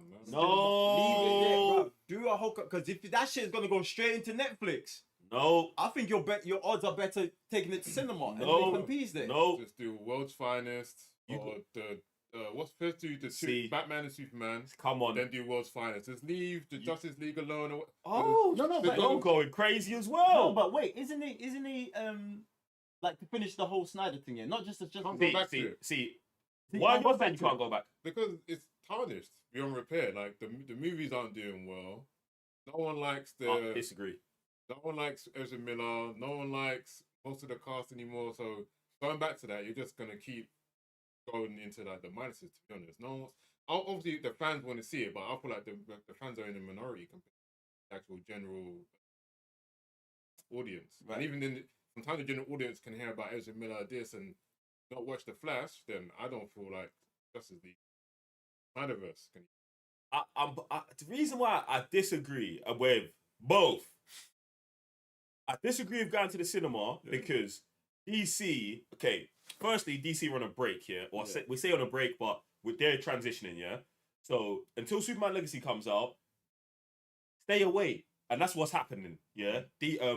Leave it there, bro. Do a whole, because if that shit is gonna go straight into Netflix, no, I think your odds are better taking it to cinema and leave them peas there. No, just do World's Finest or the what's first do the two Batman and Superman. Come on, then do World's Finest. Just leave the Justice League alone. But I'm going crazy as well. No, but wait, isn't he like to finish the whole Snyder thing here? Not just why was that you can't go back? Because it's tarnished beyond repair. Like the movies aren't doing well. No one likes I disagree. No one likes Ezra Miller. No one likes most of the cast anymore. So going back to that, you're just gonna keep going into like the minuses. To be honest, obviously the fans want to see it, but I feel like the fans are in a minority compared to the actual general audience. Right. And even then, sometimes the general audience can hear about Ezra Miller this and not watch the Flash. Then I don't feel like Justice League Snyderverse can. The reason why I disagree with both. I disagree with going to the cinema because DC, firstly, DC are on a break here. Or we say on a break, but they're transitioning, yeah? So until Superman Legacy comes out, stay away. And that's what's happening, yeah?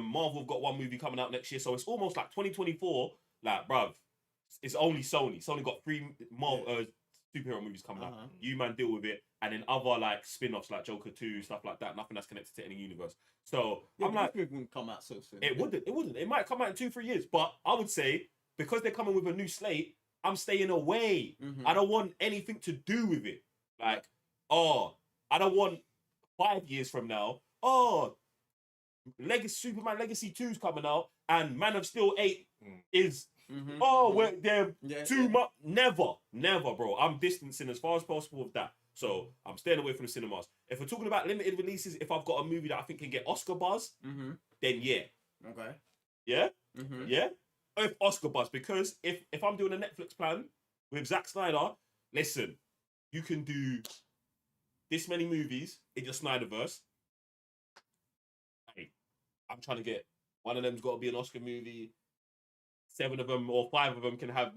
Marvel have got one movie coming out next year, so it's almost like 2024. Like, bruv, it's only Sony. Sony got 3 more superhero movies coming out. You man deal with it, and then other like spin-offs like Joker 2, stuff like that. Nothing that's connected to any universe. So I'm like, it wouldn't come out so soon. it wouldn't. It might come out in 2-3 years, but I would say because they're coming with a new slate, I'm staying away. I don't want anything to do with it. Like, I don't want 5 years from now. Superman Legacy 2 is coming out, and Man of Steel 8 is. They're too much. Never, bro. I'm distancing as far as possible with that. So I'm staying away from the cinemas. If we're talking about limited releases, if I've got a movie that I think can get Oscar buzz, then yeah. Okay. Yeah? Yeah? If Oscar buzz, because if I'm doing a Netflix plan with Zack Snyder, listen, you can do this many movies in your Snyderverse. Hey, I'm trying to get one of them's got to be an Oscar movie. 7 of them or 5 of them can have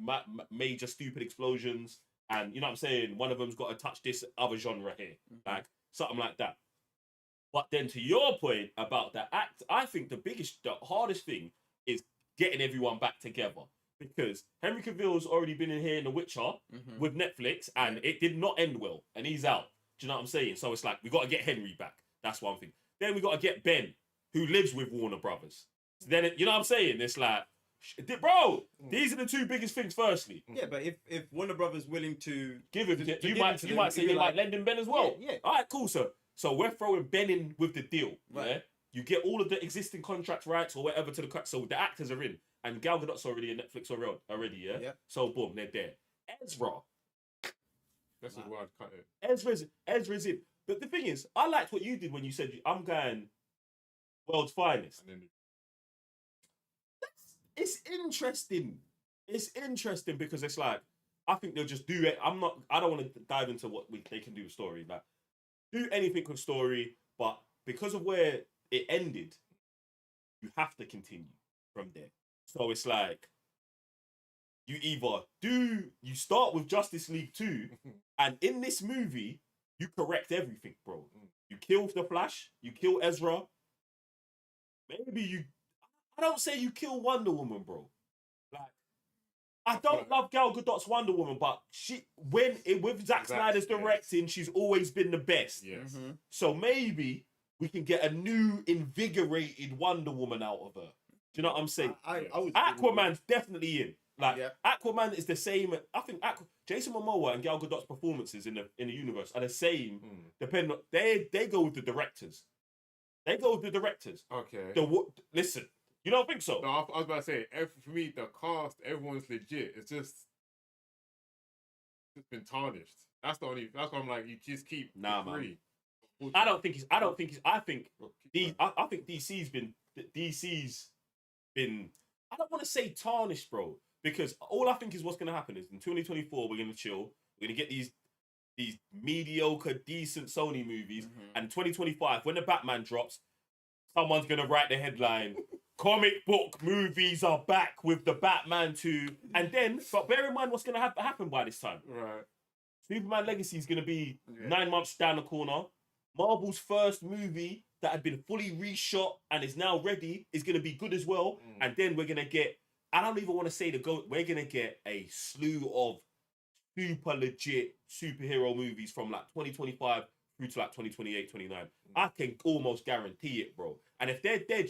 major stupid explosions, and you know what I'm saying. One of them's got to touch this other genre here, like something like that. But then to your point about the act, I think the hardest thing is getting everyone back together, because Henry Cavill's already been in here in The Witcher with Netflix, and it did not end well, and he's out. Do you know what I'm saying? So it's like we got to get Henry back. That's one thing. Then we got to get Ben, who lives with Warner Brothers. So then you know what I'm saying? It's like, bro, these are the 2 biggest things. Firstly, yeah, but if Warner Brothers willing to give him, you might say you might lend him Ben as well. Yeah. All right, cool, sir. So we're throwing Ben in with the deal. Right. Yeah, you get all of the existing contract rights or whatever to the cut. So the actors are in, and Gal Gadot's already in Netflix already. Yeah. So boom, they're there. Ezra. That's a wild cut. Ezra's in. But the thing is, I liked what you did when you said I'm going world's finest. It's interesting. It's interesting because it's like, I think they'll just do it. I don't want to dive into what they can do with story. Like, do anything with story, but because of where it ended, you have to continue from there. So it's like, you start with Justice League 2, and in this movie, you correct everything, bro. You kill the Flash, you kill Ezra. Maybe I don't say you kill Wonder Woman, bro. Like, I don't love Gal Gadot's Wonder Woman, but with Zack Snyder's directing, she's always been the best. Yes. So maybe we can get a new, invigorated Wonder Woman out of her. Do you know what I'm saying? Aquaman's definitely in. Like, Aquaman is the same. I think Jason Momoa and Gal Gadot's performances in the universe are the same. Depending, they go with the directors. Okay. Listen, you don't think so? No, I was about to say, for me, the cast, everyone's legit. It's just been tarnished. That's why I'm like, you just keep free. Man. I think DC's been. I don't want to say tarnished, bro, because all I think is what's gonna happen is in 2024 we're gonna chill. We're gonna get these mediocre, decent Sony movies, and 2025 when the Batman drops, someone's gonna write the headline. Comic book movies are back with the Batman 2. And then, but bear in mind what's going to happen by this time. Right. Superman Legacy is going to be 9 months down the corner. Marvel's first movie that had been fully reshot and is now ready is going to be good as well. And then we're going to get, I don't even want to say we're going to get a slew of super legit superhero movies from like 2025 through to like 2028, 29. I can almost guarantee it, bro. And if they're dead,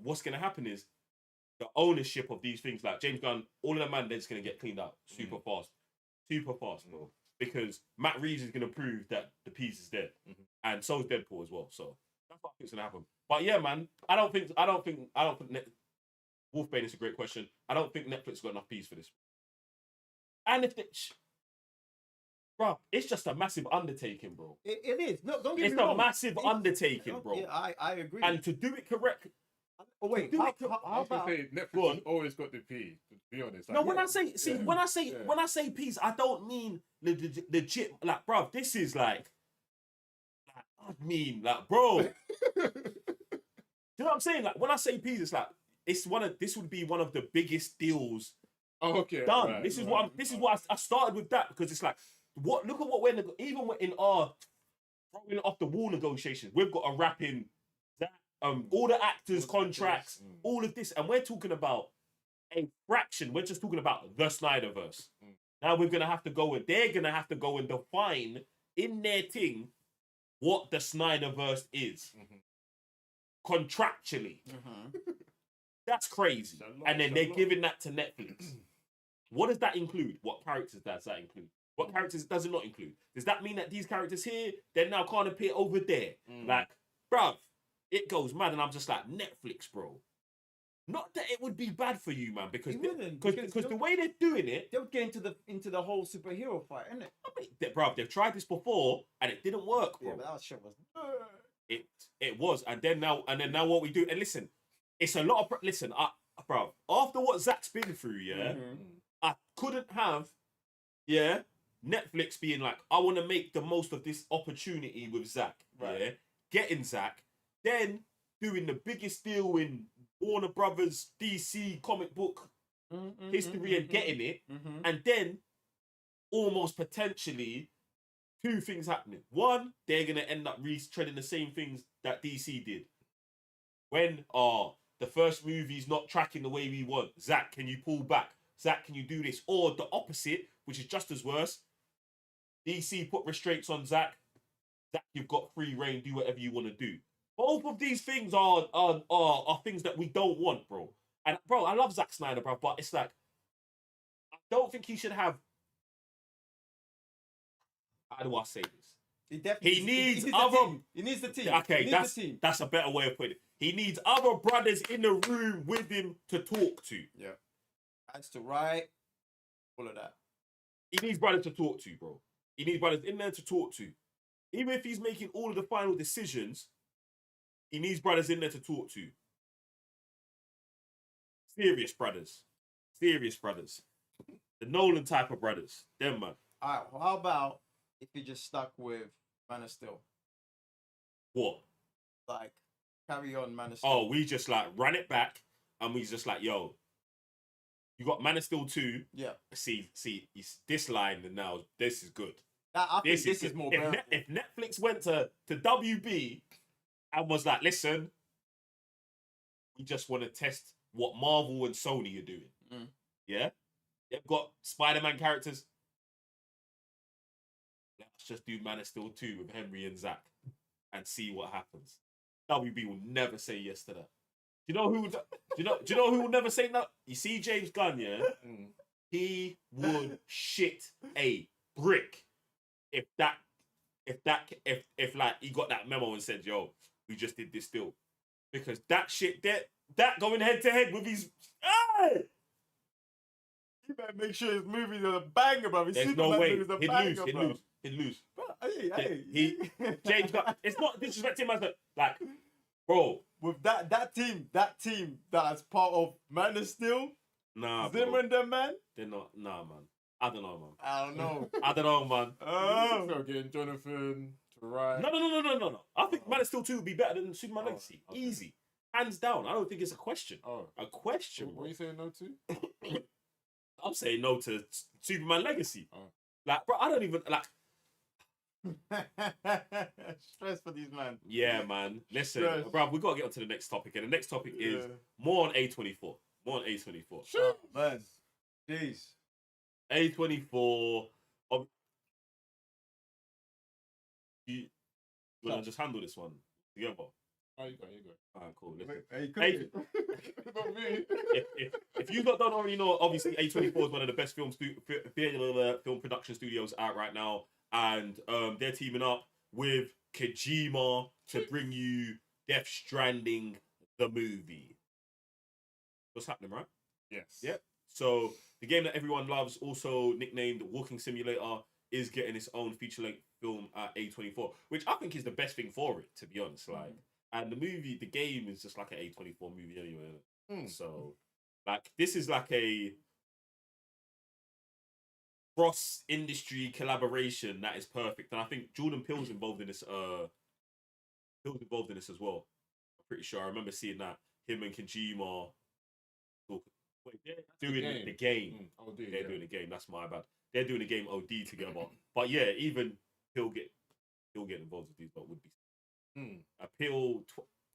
what's gonna happen is the ownership of these things, like James Gunn, all of them man, they're just gonna get cleaned out super fast, bro. Because Matt Reeves is gonna prove that the piece is dead, and so is Deadpool as well. So that's what I think's gonna happen. But yeah, man, I don't think. Wolfbane is a great question. I don't think Netflix got enough peas for this. And if bro, it's just a massive undertaking, bro. It is. No, don't get me wrong. It's a massive undertaking, bro. Yeah, I agree. And to do it correct. Oh wait, how about Netflix has always got the P? To be honest. No, when I say peas, I don't mean legit. Like, bro, this is like bro. Do you know what I'm saying? Like, when I say peas, it's like this would be one of the biggest deals. Oh, okay. Done. Right, this is what I started with that, because it's like, look at what we're even in our throwing off the wall negotiations, we've got to wrap in that all the actors' contracts, all of this, and we're talking about a fraction. We're just talking about the Snyderverse. Now we're gonna have to go and they're gonna have to go and define in their thing what the Snyderverse is contractually. That's crazy. And then they're giving that to Netflix. What does that include? What characters does that include? What characters does it not include? Does that mean that these characters here, they now can't appear over there? Like, bruv, it goes mad, and I'm just like, Netflix, bro. Not that it would be bad for you, man, because the way they're doing it, they'll get into the whole superhero fight, innit? I mean, bruv, they've tried this before and it didn't work, bro. Yeah, but that shit was. It was, and then now what we do, and listen, it's a lot of listen, bruv. After what Zach's been through, I couldn't have, Netflix being like, I want to make the most of this opportunity with Zach, getting Zach, then doing the biggest deal in Warner Brothers DC comic book history and getting it, and then almost potentially two things happening. One, they're gonna end up retreading the same things that DC did. When the first movie's not tracking the way we want, Zach, can you pull back? Zach, can you do this? Or the opposite, which is just as worse. DC put restraints on Zach. Zach, you've got free reign, do whatever you want to do. Both of these things are things that we don't want, bro. And bro, I love Zack Snyder, bro, but it's like, I don't think he should have. How do I say this? He needs other. He needs the team. Okay, that's a better way of putting it. He needs other brothers in the room with him to talk to. Yeah, that's to write, all of that. He needs brothers to talk to, bro. He needs brothers in there to talk to. Even if he's making all of the final decisions, he needs brothers in there to talk to. Serious brothers. Serious brothers. The Nolan type of brothers. Them, man. All right, well, how about if you just stuck with Man of Steel? What? Like, carry on Man of Steel. Oh, we just like run it back and we just like, yo, you got Man of Steel 2. Yeah. See, it's this line and now this is good. I think this is more bearable. If Netflix went to WB and was like, listen, we just want to test what Marvel and Sony are doing. Yeah? They've got Spider-Man characters. Let's just do Man of Steel 2 with Henry and Zach and see what happens. WB will never say yes to that. Do you know who will never say no? You see James Gunn, yeah? He would shit a brick if like he got that memo and said, yo, we just did this deal. Because that shit, that going head to head with his, hey! You better make sure his movie's a banger, bro. There's no way. He'd lose. James Gunn, it's not disrespecting him as like, bro. With that team that's part of Man of Steel, Zimmer and them, man. They're not, nah, man. I don't know, man. I don't know. I don't know, man. So getting Jonathan to write. No. I think Man of Steel 2 would be better than Superman Legacy. Okay. Easy. Hands down. I don't think it's a question. A question. What are you saying no to? I'm saying no to Superman Legacy. Like, bro, I don't even, like. Stress for these man. Yeah, man. Listen, bro, we got to get on to the next topic. And the next topic is more on A24. More on A24. Oh, man. Jeez. A24. You want to just handle this one together? Oh, you go. Alright, cool. Me. If you don't already know, obviously A24 is one of the best film production studios out right now, and they're teaming up with Kojima to bring you Death Stranding, the movie. What's happening, right? Yes. Yep. So the game that everyone loves, also nicknamed Walking Simulator, is getting its own feature-length film at A24, which I think is the best thing for it, to be honest. Like, and the game is just like an A24 movie anyway. So, like, this is like a cross-industry collaboration that is perfect, and I think Jordan Peele's involved in this. Peele's involved in this as well. I'm pretty sure. I remember seeing that him and Kojima. Doing the game. They're doing the game. That's my bad. They're doing the game OD together. But yeah, even he'll get involved with these. But would be a Peele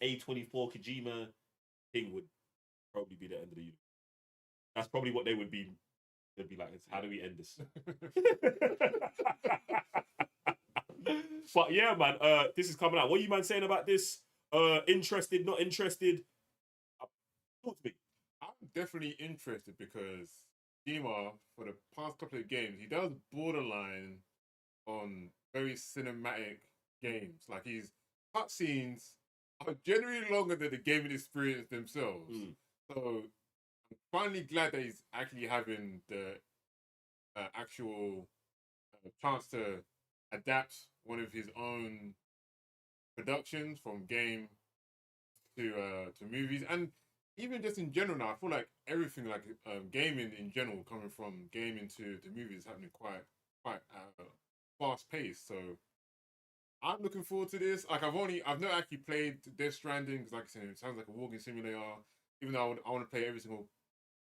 A24 Kojima thing would probably be the end of the universe. That's probably what they would be. They'd be like, how do we end this? But yeah, man, this is coming out. What are you man saying about this? Interested, not interested? Talk to me. I'm definitely interested because Dima, for the past couple of games, he does borderline on very cinematic games. Like his cutscenes are generally longer than the gaming experience themselves. So I'm finally glad that he's actually having the actual chance to adapt one of his own productions from game to movies, and even just in general now. I feel like everything, like gaming in general, coming from gaming to movies, is happening quite fast paced. So I'm looking forward to this. Like I've not actually played Death Stranding because, like I said, it sounds like a walking simulator. Even though I want to play every single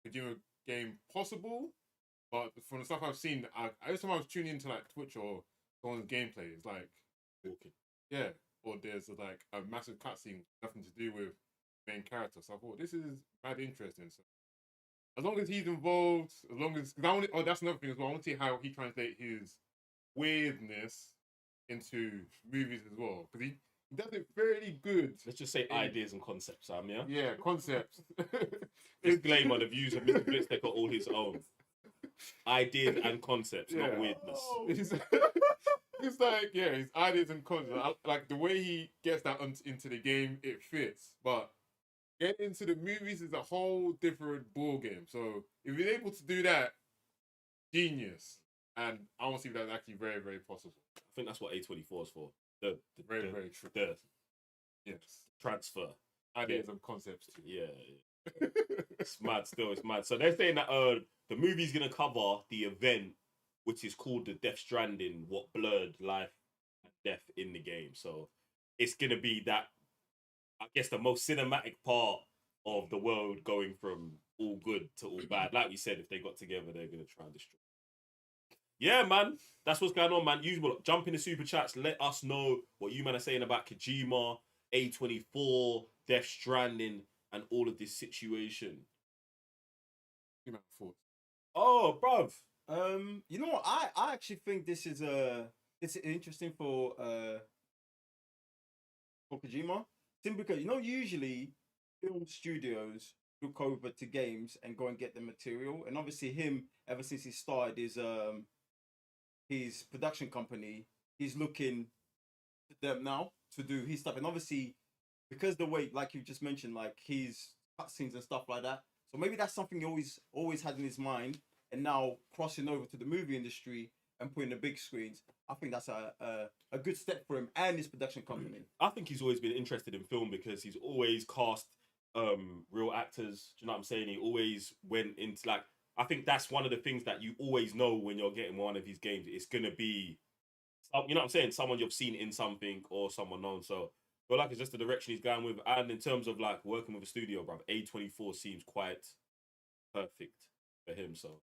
Kojima game possible, but from the stuff I've seen, every time I was tuning into like Twitch or someone's gameplay, it's like walking. Yeah, or there's like a massive cutscene, nothing to do with main character. So I thought this is mad interesting. So as long as he's involved, as long as that's another thing as well. I want to see how he translates his weirdness into movies as well, because he does it fairly good. Let's just say ideas and concepts, Sam. Yeah. Yeah, concepts. Disclaimer: the views of Mr. Blitzdeck are all his own. Ideas and concepts, not weirdness. It's like, yeah, his ideas and concepts. Like the way he gets that into the game, it fits. But getting into the movies is a whole different ball game. So if he's able to do that, genius. And I want to see if that's actually very, very possible. I think that's what A24 is for. Very, very true. Yes. Transfer. Ideas and concepts too. Yeah. It's mad still, it's mad. So they're saying that the movie's gonna cover the event which is called the Death Stranding, what blurred life and death in the game. So it's gonna be that, I guess, the most cinematic part of the world going from all good to all bad. Like we said, if they got together, they're gonna try and destroy. Yeah, man, that's what's going on, man. Usual, jump in the super chats. Let us know what you man are saying about Kojima, A24, Death Stranding, and all of this situation. Oh, bruv. You know what? I actually think this is it's interesting for Kojima. Simply because usually film studios look over to games and go and get the material, and obviously him, ever since he started his production company, he's looking to them now to do his stuff, and obviously because the way, like you just mentioned, like his cutscenes and stuff like that. So maybe that's something he always had in his mind, and now crossing over to the movie industry and putting the big screens. I think that's a good step for him and his production company. I think he's always been interested in film because he's always cast real actors. Do you know what I'm saying? He always went into, like, I think that's one of the things that you always know when you're getting one of his games. It's gonna be, you know what I'm saying, someone you've seen in something or someone known. So I feel like it's just the direction he's going with. And in terms of like working with a studio, bro, A24 seems quite perfect for him. So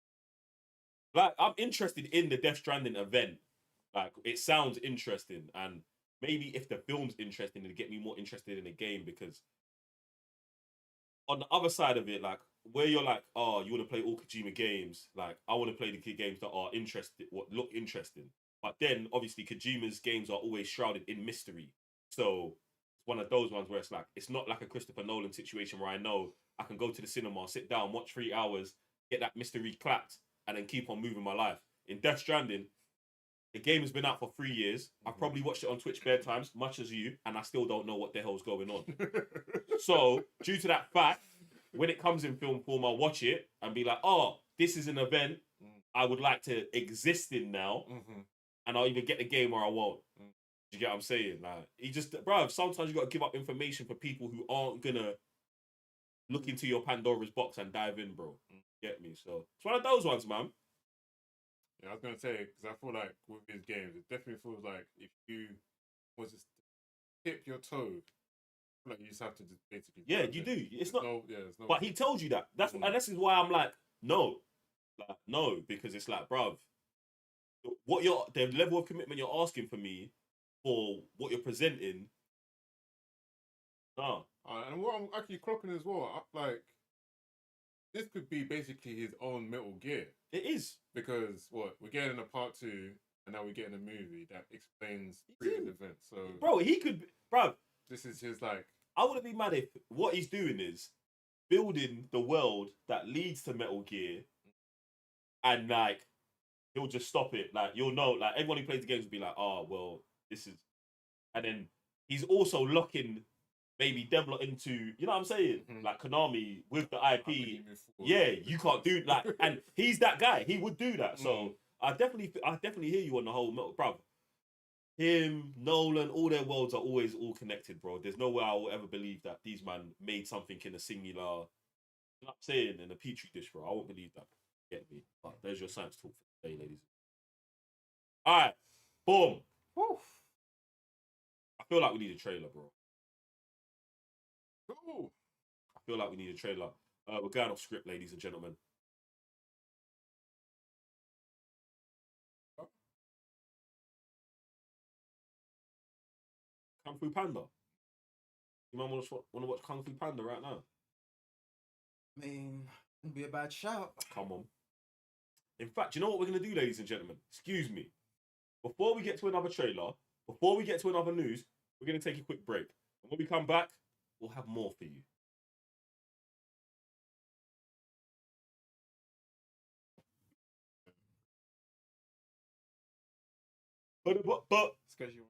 like, I'm interested in the Death Stranding event. Like, it sounds interesting, and maybe if the film's interesting, it'll get me more interested in the game, because on the other side of it, like, where you're like, oh, you want to play all Kojima games, like, I want to play the games that are interesting, what look interesting. But then, obviously, Kojima's games are always shrouded in mystery. So it's one of those ones where it's like, it's not like a Christopher Nolan situation where I know I can go to the cinema, sit down, watch 3 hours, get that mystery clapped, and then keep on moving my life. In Death Stranding, the game has been out for 3 years. I've probably watched it on Twitch bare times, much as you, and I still don't know what the hell's going on. So, due to that fact, when it comes in film form, I'll watch it and be like, oh, this is an event I would like to exist in now, and I'll either get the game or I won't. Do you get what I'm saying? Like, bro, sometimes you got to give up information for people who aren't gonna look into your Pandora's box and dive in, bro. Get me? So it's one of those ones, man. Yeah, I was gonna say, because I feel like with his games, it definitely feels like if you was to tip your toe, I feel like you just have to just basically. Yeah, you do. It's not. No, but he told you that. And this is why I'm like, no, because it's like, bruv, the level of commitment you're asking for me for what you're presenting. No. And what I'm actually clocking as well, like, this could be basically his own Metal Gear. It is. Because what we're getting a part 2, and now we're getting a movie that explains previous events. So, bro, he could, bro. This is his like. I wouldn't be mad if what he's doing is building the world that leads to Metal Gear, and like he'll just stop it. Like you'll know, like everyone who plays the games will be like, oh well, this is, and then he's also locking maybe Devlot into, you know what I'm saying, like Konami with the IP. Yeah, you can't do like, and he's that guy. He would do that. So I definitely hear you on the whole Metal, bro. Him, Nolan, all their worlds are always all connected, bro. There's no way I will ever believe that these man made something in a singular, you know what I'm saying, in a petri dish, bro. I won't believe that. Get me? But there's your science talk for today, ladies. All right, boom. Woo. I feel like we need a trailer, bro. Ooh. I feel like we need a trailer. We're going off script, ladies and gentlemen. Kung Fu Panda. You might want to watch Kung Fu Panda right now. I mean, it'd be a bad shout. Come on. In fact, you know what we're going to do, ladies and gentlemen? Excuse me. Before we get to another trailer, before we get to another news, we're going to take a quick break. And when we come back, we'll have more for you. But Schedule.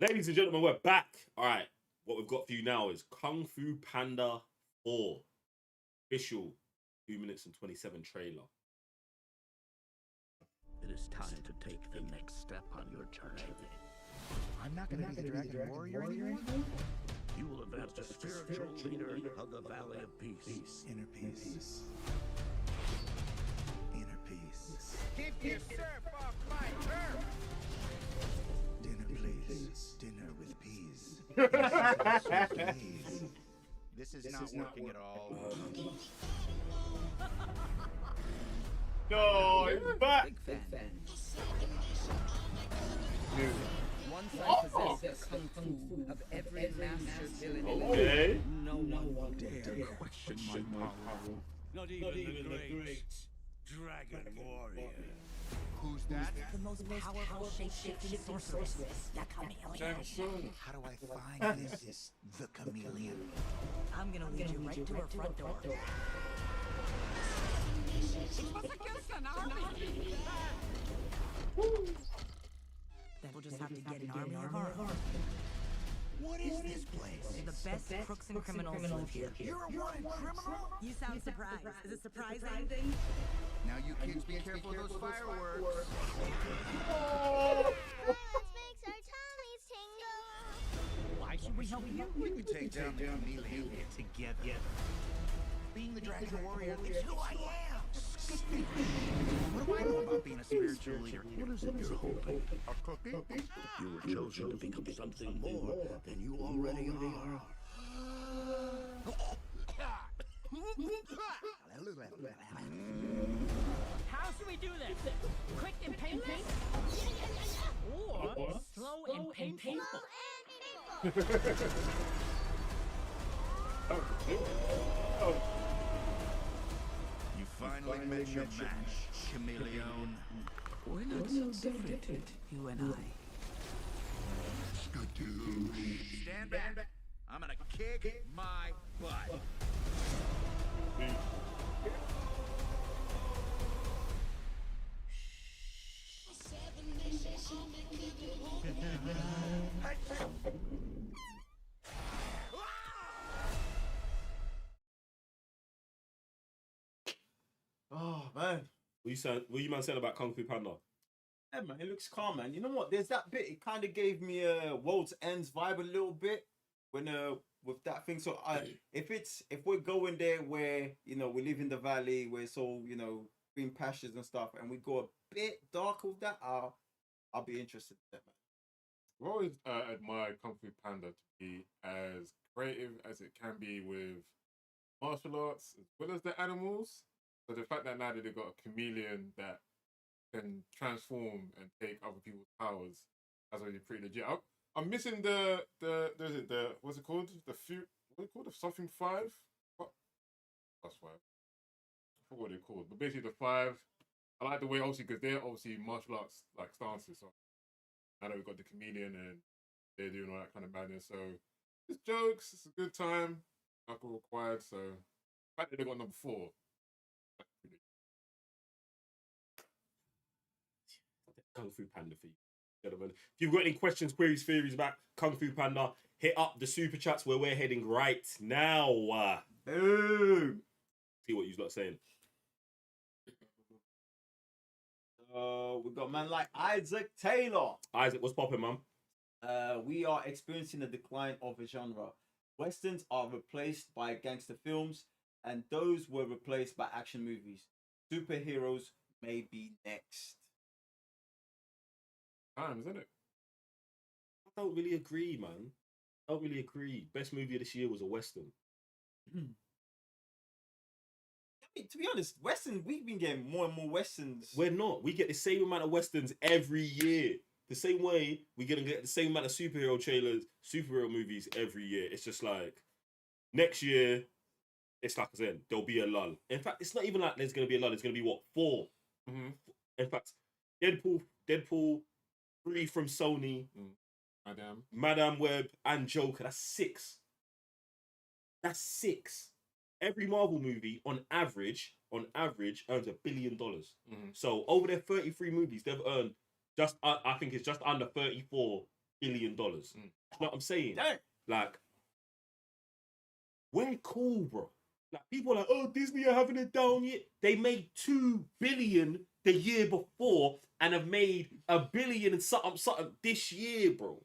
ladies and gentlemen, we're back. All right, what we've got for you now is Kung Fu Panda 4. Official 2 minutes and 27 trailer. It is time to take the next step on your journey. I'm not gonna be the Dragon Warrior anymore. You will advance to spiritual leader of the Valley of Peace. Inner peace. Inner peace. Keep your surf off my turf. Dinner, please. Dinner with peas. This is not working at all. No, he's back. Big fan. Once I possess the kung fu of every master villain in Okay. no one dare question my power. Not even the great Dragon Warrior. Who's that? The most powerful shape-shifting sorceress, the chameleon. How do I find this the chameleon? I'm gonna lead you right to her front door. Then we'll just have to get an army of our own. What is this place? The best crooks and criminals live here. You're a wanted criminal? You sound surprised. Is it surprising? Now you kids be careful of those fireworks. Why should we help you? We can take down the chameleon together. Being the Dragon Warrior is who I am. What do I know about being a spiritual leader? What is it you're hoping? A cookie? You were chosen to become something more than you already are. How should we do this? Quick and painless? Or slow and painful? You finally met your match, chameleon. We're not so different, you and I. Stand back. I'm gonna kick my butt. Oh man. What you man saying about Kung Fu Panda? Yeah, man, it looks calm, man. You know what? There's that bit. It kind of gave me a World's Ends vibe a little bit when with that thing. So if we're going there where we live in the valley where it's all green pastures and stuff, and we go a bit darker with that, I'll be interested in that, man. I've always admired Kung Fu Panda to be as creative as it can be with martial arts as well as the animals. So the fact that now that they've got a chameleon that can transform and take other people's powers, that's already pretty legit. I'm missing the what's it called? What's it called? The something 5? What? That's 5. I forgot what they're called. But basically the 5. I like the way obviously because they're obviously martial arts like stances. So now that we've got the chameleon and they're doing all that kind of madness. So it's jokes, it's a good time. Alcohol required. So the fact that they got number 4. Kung Fu Panda for you, gentlemen. If you've got any questions, queries, theories about Kung Fu Panda, hit up the super chats where we're heading right now. See what you've got saying. We got man like Isaac Taylor. Isaac, what's popping, man? We are experiencing a decline of a genre. Westerns are replaced by gangster films, and those were replaced by action movies. Superheroes may be next. Time, isn't it? I don't really agree, man. I don't really agree. Best movie of this year was a Western. I mean, to be honest, Westerns, we've been getting more and more Westerns. We're not. We get the same amount of Westerns every year. The same way we're going to get the same amount of superhero trailers, superhero movies every year. It's just like, next year, it's like I said, there'll be a lull. In fact, it's not even like there's going to be a lull. There's going to be, 4? Mm-hmm. In fact, Deadpool 3 from Sony, Madame Web, and Joker. That's 6. That's 6. Every Marvel movie, on average, earns $1 billion. Mm-hmm. So over their 33 movies, they've earned I think it's just under $34 billion. You know what I'm saying? Dang. Like, we're cool, bro. Like, people are like, oh, Disney are having it down yet. They made $2 billion the year before and have made $1 billion and something this year, bro.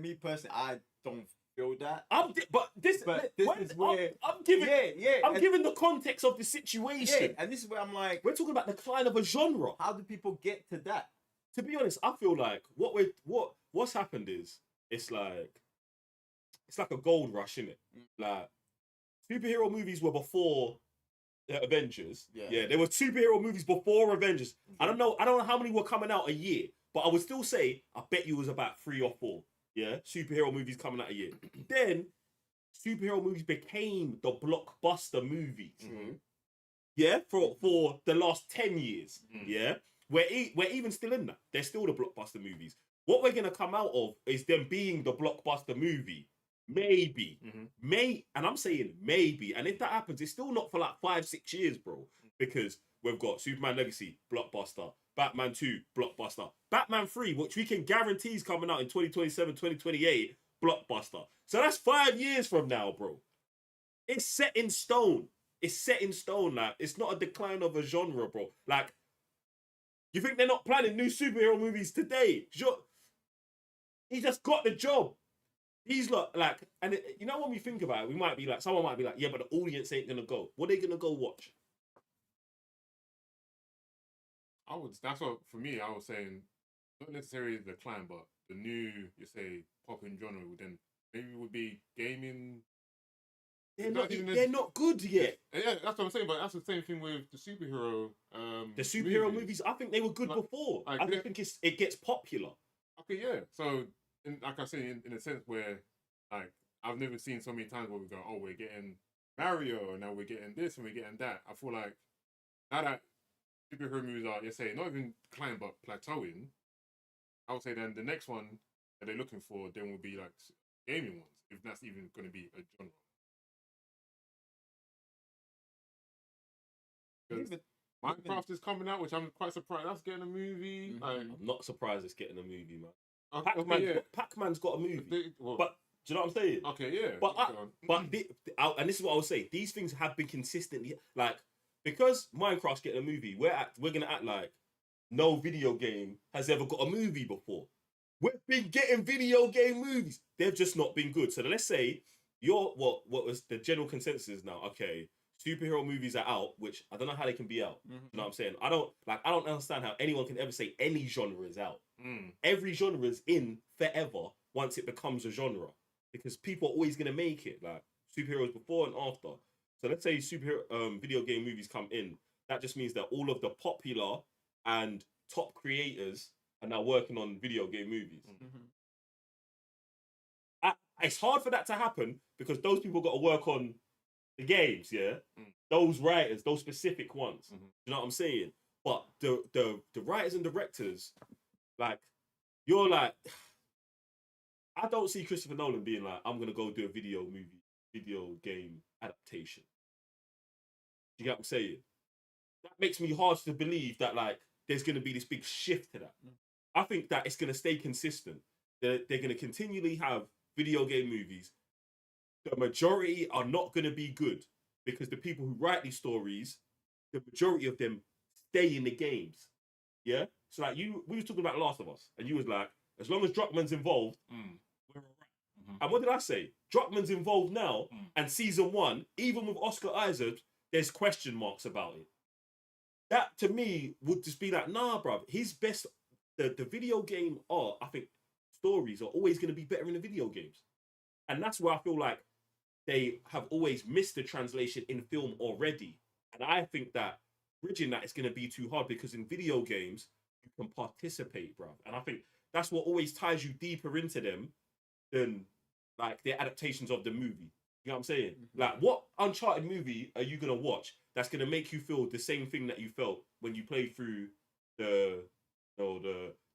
Me personally, I don't feel that. But this is where I'm giving the context of the situation. Yeah, and this is where I'm like, we're talking about the decline of a genre. How do people get to that? To be honest, I feel like what's happened is it's like a gold rush, innit? Like superhero movies were before the Avengers. Yeah, there were superhero movies before Avengers. I don't know how many were coming out a year, but I would still say I bet you it was about 3 or 4. Yeah, superhero movies coming out a year. Then superhero movies became the blockbuster movies. Yeah, for the last 10 years. Yeah, we're even still in that. They're still the blockbuster movies. What we're gonna come out of is them being the blockbuster movie. Maybe, and I'm saying maybe. And if that happens, it's still not for like 5-6 years, bro. Because we've got Superman Legacy, blockbuster. Batman 2, blockbuster. Batman 3, which we can guarantee is coming out in 2027, 2028, blockbuster. So that's 5 years from now, bro. It's set in stone. It's set in stone. Like, it's not a decline of a genre, bro. Like, you think they're not planning new superhero movies today? Sure. He just got the job. He's like, and you know, when we think about it, someone might be like, yeah, but the audience ain't gonna go. What are they gonna go watch? That's what, for me, I was saying, not necessarily the decline, but the new, you say, popping genre would then maybe would be gaming. They're not good yet. Yeah, that's what I'm saying, but that's the same thing with the superhero. The superhero movies, I think they were good before. I just think it gets popular. Okay, yeah. So, like I say, in a sense where, like, I've never seen so many times where we go, oh, we're getting Mario, and now we're getting this, and we're getting that. I feel like now that superhero movies are, you say, not even declining, but plateauing, I would say then the next one that they're looking for then will be like gaming ones, if that's even going to be a genre. Minecraft is coming out, which I'm quite surprised that's getting a movie. I'm not surprised it's getting a movie, man. Okay, Pac-Man's got a movie. But do you know what I'm saying? Okay, yeah. But and this is what I would say. These things have been consistently, like, because Minecraft's getting a movie, we're gonna act like no video game has ever got a movie before. We've been getting video game movies. They've just not been good. So let's say what was the general consensus now? Okay, superhero movies are out, which I don't know how they can be out. You know what I'm saying? I don't understand how anyone can ever say any genre is out. Every genre is in forever once it becomes a genre, because people are always gonna make it, like superheroes before and after. So let's say superhero video game movies come in. That just means that all of the popular and top creators are now working on video game movies. It's hard for that to happen because those people got to work on the games, yeah? Those writers, those specific ones. You know what I'm saying? But the writers and directors, like, you're like, I don't see Christopher Nolan being like, I'm gonna go do a video game adaptation. You get what I'm saying? That makes me hard to believe that, like, there's gonna be this big shift to that. I think that it's gonna stay consistent. They're gonna continually have video game movies. The majority are not gonna be good because the people who write these stories, the majority of them stay in the games. Yeah? So like we were talking about Last of Us, and you was like, as long as Druckmann's involved, we're all right. And what did I say? Druckmann's involved now, and season 1, even with Oscar Isaac, there's question marks about it. That to me would just be like, nah, bruv. His best, the video game art, I think stories are always going to be better in the video games. And that's where I feel like they have always missed the translation in film already. And I think that bridging that is going to be too hard because in video games, you can participate, bruv. And I think that's what always ties you deeper into them than like their adaptations of the movie. You know what I'm saying? Like, what Uncharted movie are you going to watch that's going to make you feel the same thing that you felt when you played through the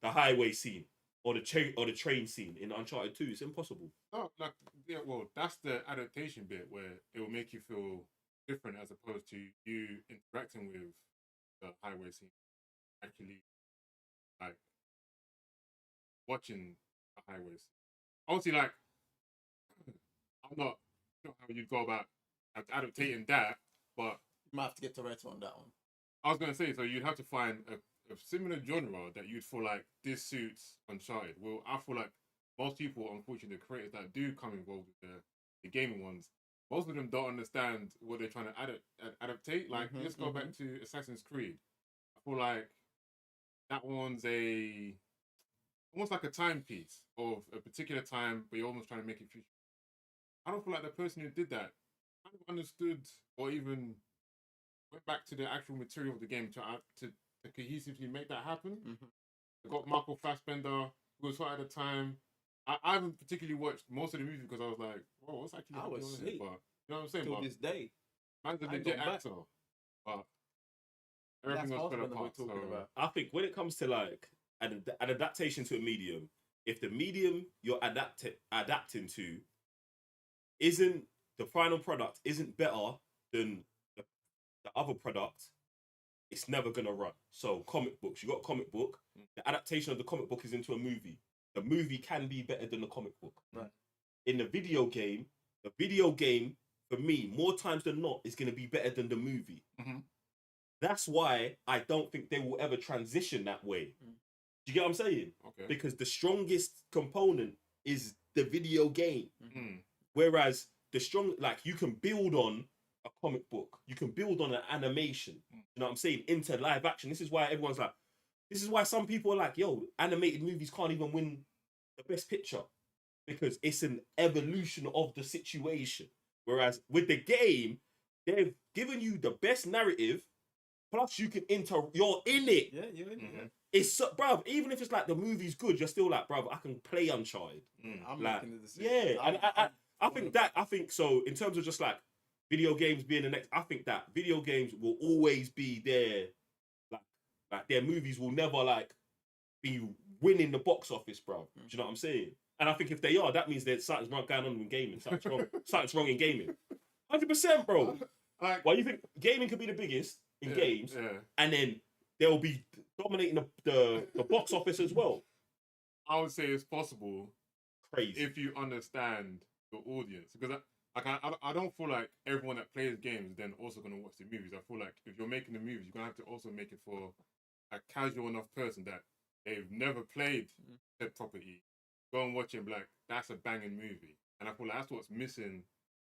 highway scene or the train scene in Uncharted 2? It's impossible. Oh, like, yeah, well, that's the adaptation bit where it will make you feel different as opposed to you interacting with the highway scene, actually, like, watching the highway scene. Obviously, like, I'm not sure how you'd go about adaptating that, but you might have to get Toretto on that one. I was going to say, so you'd have to find a similar genre that you'd feel like this suits Uncharted. Well, I feel like most people, unfortunately, the creators that do come involved with the gaming ones, most of them don't understand what they're trying to adaptate. Like, let's go back to Assassin's Creed. I feel like that one's almost like a timepiece of a particular time, but you're almost trying to make it future. I don't feel like the person who did that kind of understood or even went back to the actual material of the game to cohesively make that happen. I got Michael Fassbender, who was hot at the time. I haven't particularly watched most of the movie because I was like, "Whoa, what's actually happening?" But you know what I'm saying? Till this day, man's a legit actor, but everything else fell apart. So, I think when it comes to like an adaptation to a medium, if the medium you're adapting to isn't the final product isn't better than the other product, it's never gonna run. So comic books, you got a comic book. The adaptation of the comic book is into a movie. The movie can be better than the comic book. Right. In the video game for me, more times than not, is gonna be better than the movie. That's why I don't think they will ever transition that way. Do you get what I'm saying? Okay. Because the strongest component is the video game. Whereas you can build on a comic book, you can build on an animation. You know what I'm saying? Into live action. This is why some people are like, yo, animated movies can't even win the best picture because it's an evolution of the situation. Whereas with the game, they've given you the best narrative, plus you can you're in it. Yeah, you're in it. It's so, bruv, even if it's like the movie's good, you're still like, bruv, I can play Uncharted. I'm like, making the decision. yeah, and I think so. In terms of just like video games being the next, I think that video games will always be there. Like their movies will never like be winning the box office, bro. Do you know what I'm saying? And I think if they are, that means there's something's wrong going on in gaming. Something's wrong in gaming. 100%, bro. Why you think gaming could be the biggest in games, and then they'll be dominating the box office as well? I would say it's possible. Crazy. If you understand the audience, because I don't feel like everyone that plays games is then also gonna watch the movies. I feel like if you're making the movies, you're gonna have to also make it for a casual enough person that they've never played said property. Go and watch it and be like, that's a banging movie. And I feel like that's what's missing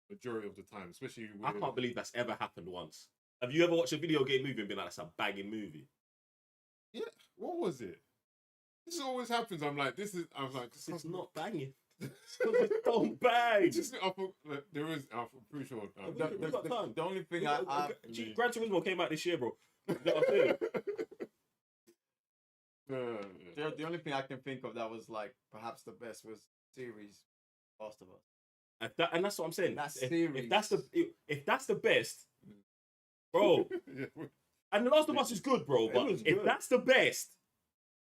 majority of the time, especially with... I can't believe that's ever happened once. Have you ever watched a video game movie and been like, that's a banging movie? Yeah, what was it? This always happens. I was like, it's not banging. Don't bang. There is. I'm pretty sure. The only thing Gran Turismo came out this year, bro. You know what I'm saying? The only thing I can think of that was like perhaps the best was series Last of Us. And that's what I'm saying. If that's the best, bro. And The Last of Us is good, bro. But if that's the best,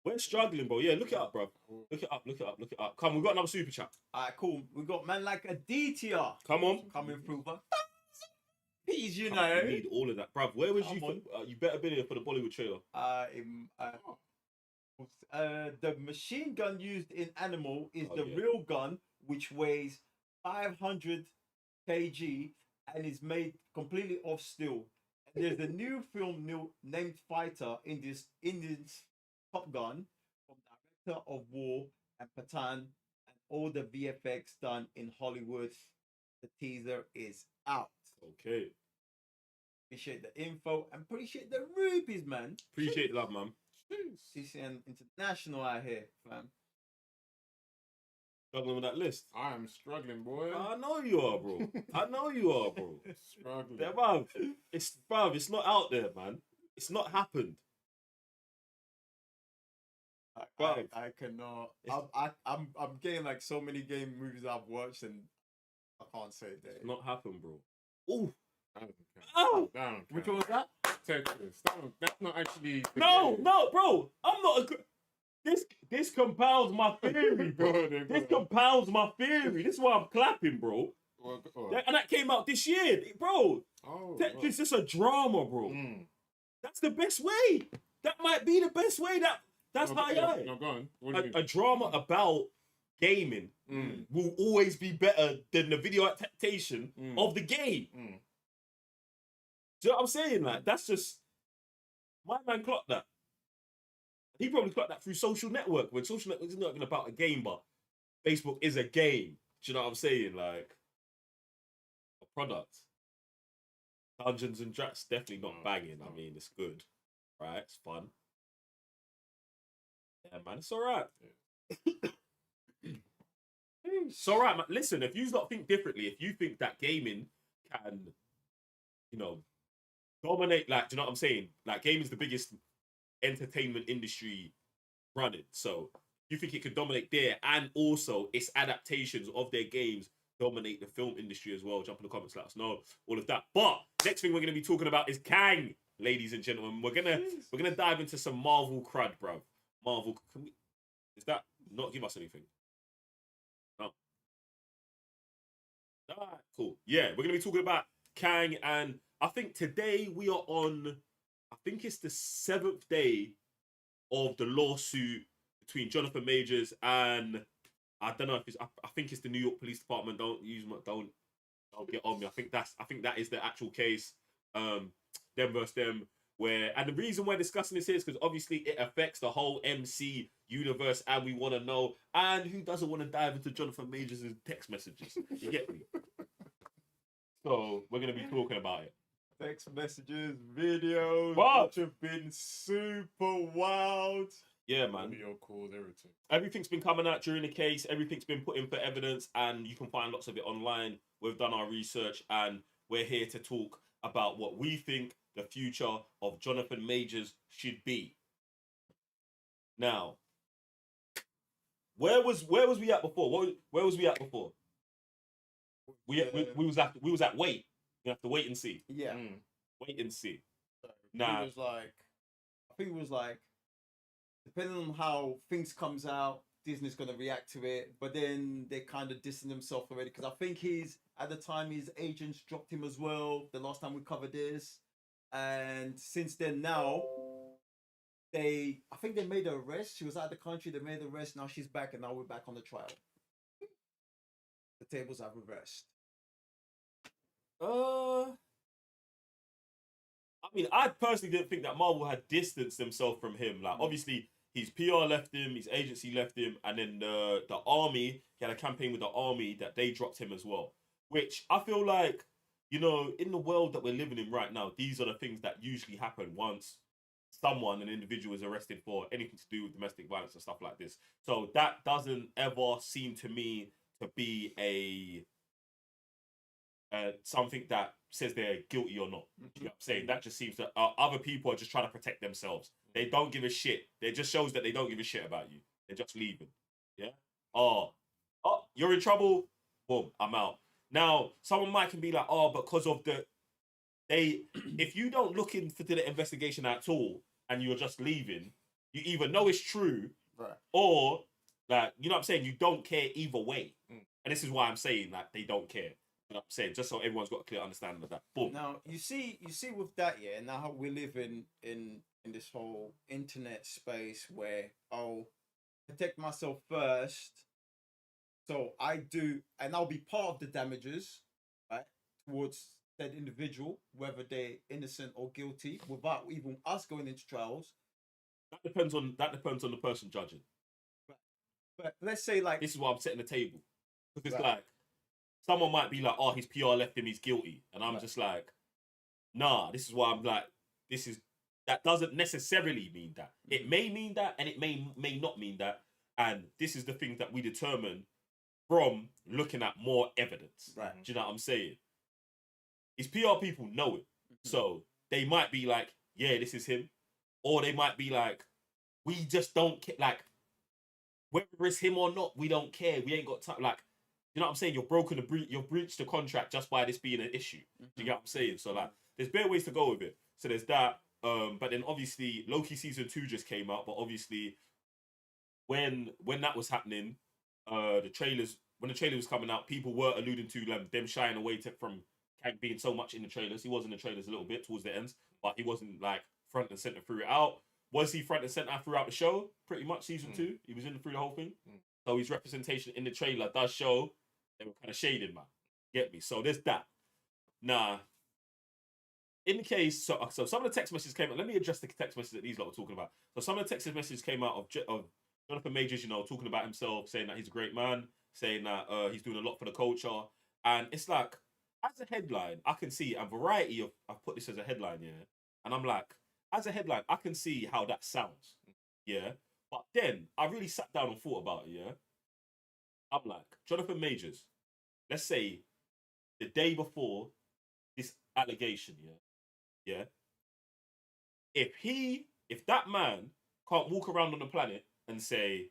we're struggling, bro. Yeah, look it up, bro. Look it up. Come, we've got another super chat. Alright, cool. We got man like a DTR. Come on. Coming through for peas, you know. I need all of that, bruv. Where was you? You better been here for the Bollywood trailer. The machine gun used in Animal is the real gun, which weighs 500 kg and is made completely of steel. And there's a new film named Fighter in this Top Gun from director of War and Patan, and all the VFX done in Hollywood. The teaser is out. Okay. Appreciate the info and appreciate the rupees, man. Appreciate the love, man. TCN International out here, fam. Struggling with that list. I am struggling, boy. I know you are, bro. I know you are, bro. Struggling. Yeah, bruv. It's not out there, man. It's not happened. I cannot. I'm getting like so many game movies I've watched and I can't say that. It's not happened, bro. Ooh. Oh! Which one was that? Tetris. That's not actually. No, bro. I'm not. This compounds my theory, bro. This compounds my theory. This is why I'm clapping, bro. And that came out this year, bro. Tetris is a drama, bro. That's the best way. That might be the best way. That's how I. No, go on. What do you mean? A drama about gaming will always be better than the video adaptation of the game. Do you know what I'm saying? Like, that's just... My man clocked that. He probably clocked that through Social Network, when Social Network is not even about a game, but Facebook is a game. Do you know what I'm saying? Like a product. Dungeons and Dragons definitely not banging. I mean, it's good, right? It's fun. Yeah, man, it's all right. It's all right, man. Listen, if you not think differently, if you think that gaming can, you know, dominate, like, do you know what I'm saying? Like, gaming is the biggest entertainment industry running. So, you think it could dominate there, and also its adaptations of their games dominate the film industry as well? Jump in the comments, let us know all of that. But next thing we're gonna be talking about is Kang, ladies and gentlemen. We're gonna dive into some Marvel crud, bro. Marvel, does that not give us anything? No. Alright, cool. Yeah, we're gonna be talking about Kang, and I think today we are on, I think it's the 7th day of the lawsuit between Jonathan Majors and I don't know if it's, I think it's the New York Police Department. Don't get on me. I think that is the actual case. Them versus them. And the reason we're discussing this is because obviously it affects the whole MC universe, and we want to know. And who doesn't want to dive into Jonathan Majors' text messages? You get me? So we're gonna be talking about it. Text messages, videos, which have been super wild. Yeah, man. Video calls, everything. Everything's been coming out during the case. Everything's been put in for evidence, and you can find lots of it online. We've done our research, and we're here to talk about what we think the future of Jonathan Majors should be. Now, where was we at before? Where was we at before? We was at wait. You have to wait and see. Yeah. Wait and see. Nah. It was like, I think it was like, depending on how things comes out, Disney's gonna react to it. But then they kind of dissing themselves already, because I think at the time his agents dropped him as well. The last time we covered this, and since then now, I think they made her arrest. She was out of the country. They made her arrest. Now she's back, and now we're back on the trial. The tables have reversed. I mean, I personally didn't think that Marvel had distanced themselves from him. Like, obviously, his PR left him, his agency left him, and then the army, he had a campaign with the army that they dropped him as well. Which I feel like, you know, in the world that we're living in right now, these are the things that usually happen once an individual is arrested for anything to do with domestic violence and stuff like this. So that doesn't ever seem to me to be something that says they're guilty or not. You know what I'm saying? That just seems that other people are just trying to protect themselves. They don't give a shit. It just shows that they don't give a shit about you. They're just leaving. Yeah? Oh, you're in trouble? Boom, I'm out. Now, someone might can be like, because of if you don't look into the investigation at all and you're just leaving, you either know it's true, right, or, like, you know what I'm saying? You don't care either way. And this is why I'm saying, like, they don't care. You know what I'm saying? Just so everyone's got a clear understanding of that. Boom. Now, you see with that, yeah, now how we live in this whole internet space where I'll protect myself first. So I do, and I'll be part of the damages, right, towards that individual, whether they're innocent or guilty, without even us going into trials. That depends on the person judging. But let's say, like, this is why I'm setting the table. Because it's like, someone might be like, his PR left him, he's guilty. And I'm just like, nah, this is why I'm like, that doesn't necessarily mean that. It may mean that, and it may not mean that. And this is the thing that we determine from looking at more evidence. Right. Do you know what I'm saying? His PR people know it. So they might be like, yeah, this is him. Or they might be like, we just don't care. Like, whether it's him or not, we don't care. We ain't got time. Like, you know what I'm saying? You've breached the contract just by this being an issue. Do you get what I'm saying? So, like, there's better ways to go with it. So there's that. But then obviously Loki season 2 just came out. But obviously, when that was happening, when the trailer was coming out, people were alluding to them shying away from Kang being so much in the trailers. He was in the trailers a little bit towards the ends, but he wasn't like front and center through it out. Was he front and center throughout the show? Pretty much season 2. He was in through the whole thing. So his representation in the trailer does show they were kind of shading, man. Get me? So there's that. Nah. In the case, so some of the text messages came out. Let me address the text messages that these lot were talking about. So some of the text messages came out of Jonathan Majors, you know, talking about himself, saying that he's a great man, saying that he's doing a lot for the culture, and it's like, as a headline, I can see a variety of. I've put this as a headline, yeah, and I'm like, as a headline, I can see how that sounds, yeah. But then I really sat down and thought about it, yeah. I'm like, Jonathan Majors, let's say the day before this allegation, yeah, if that man can't walk around on the planet and say,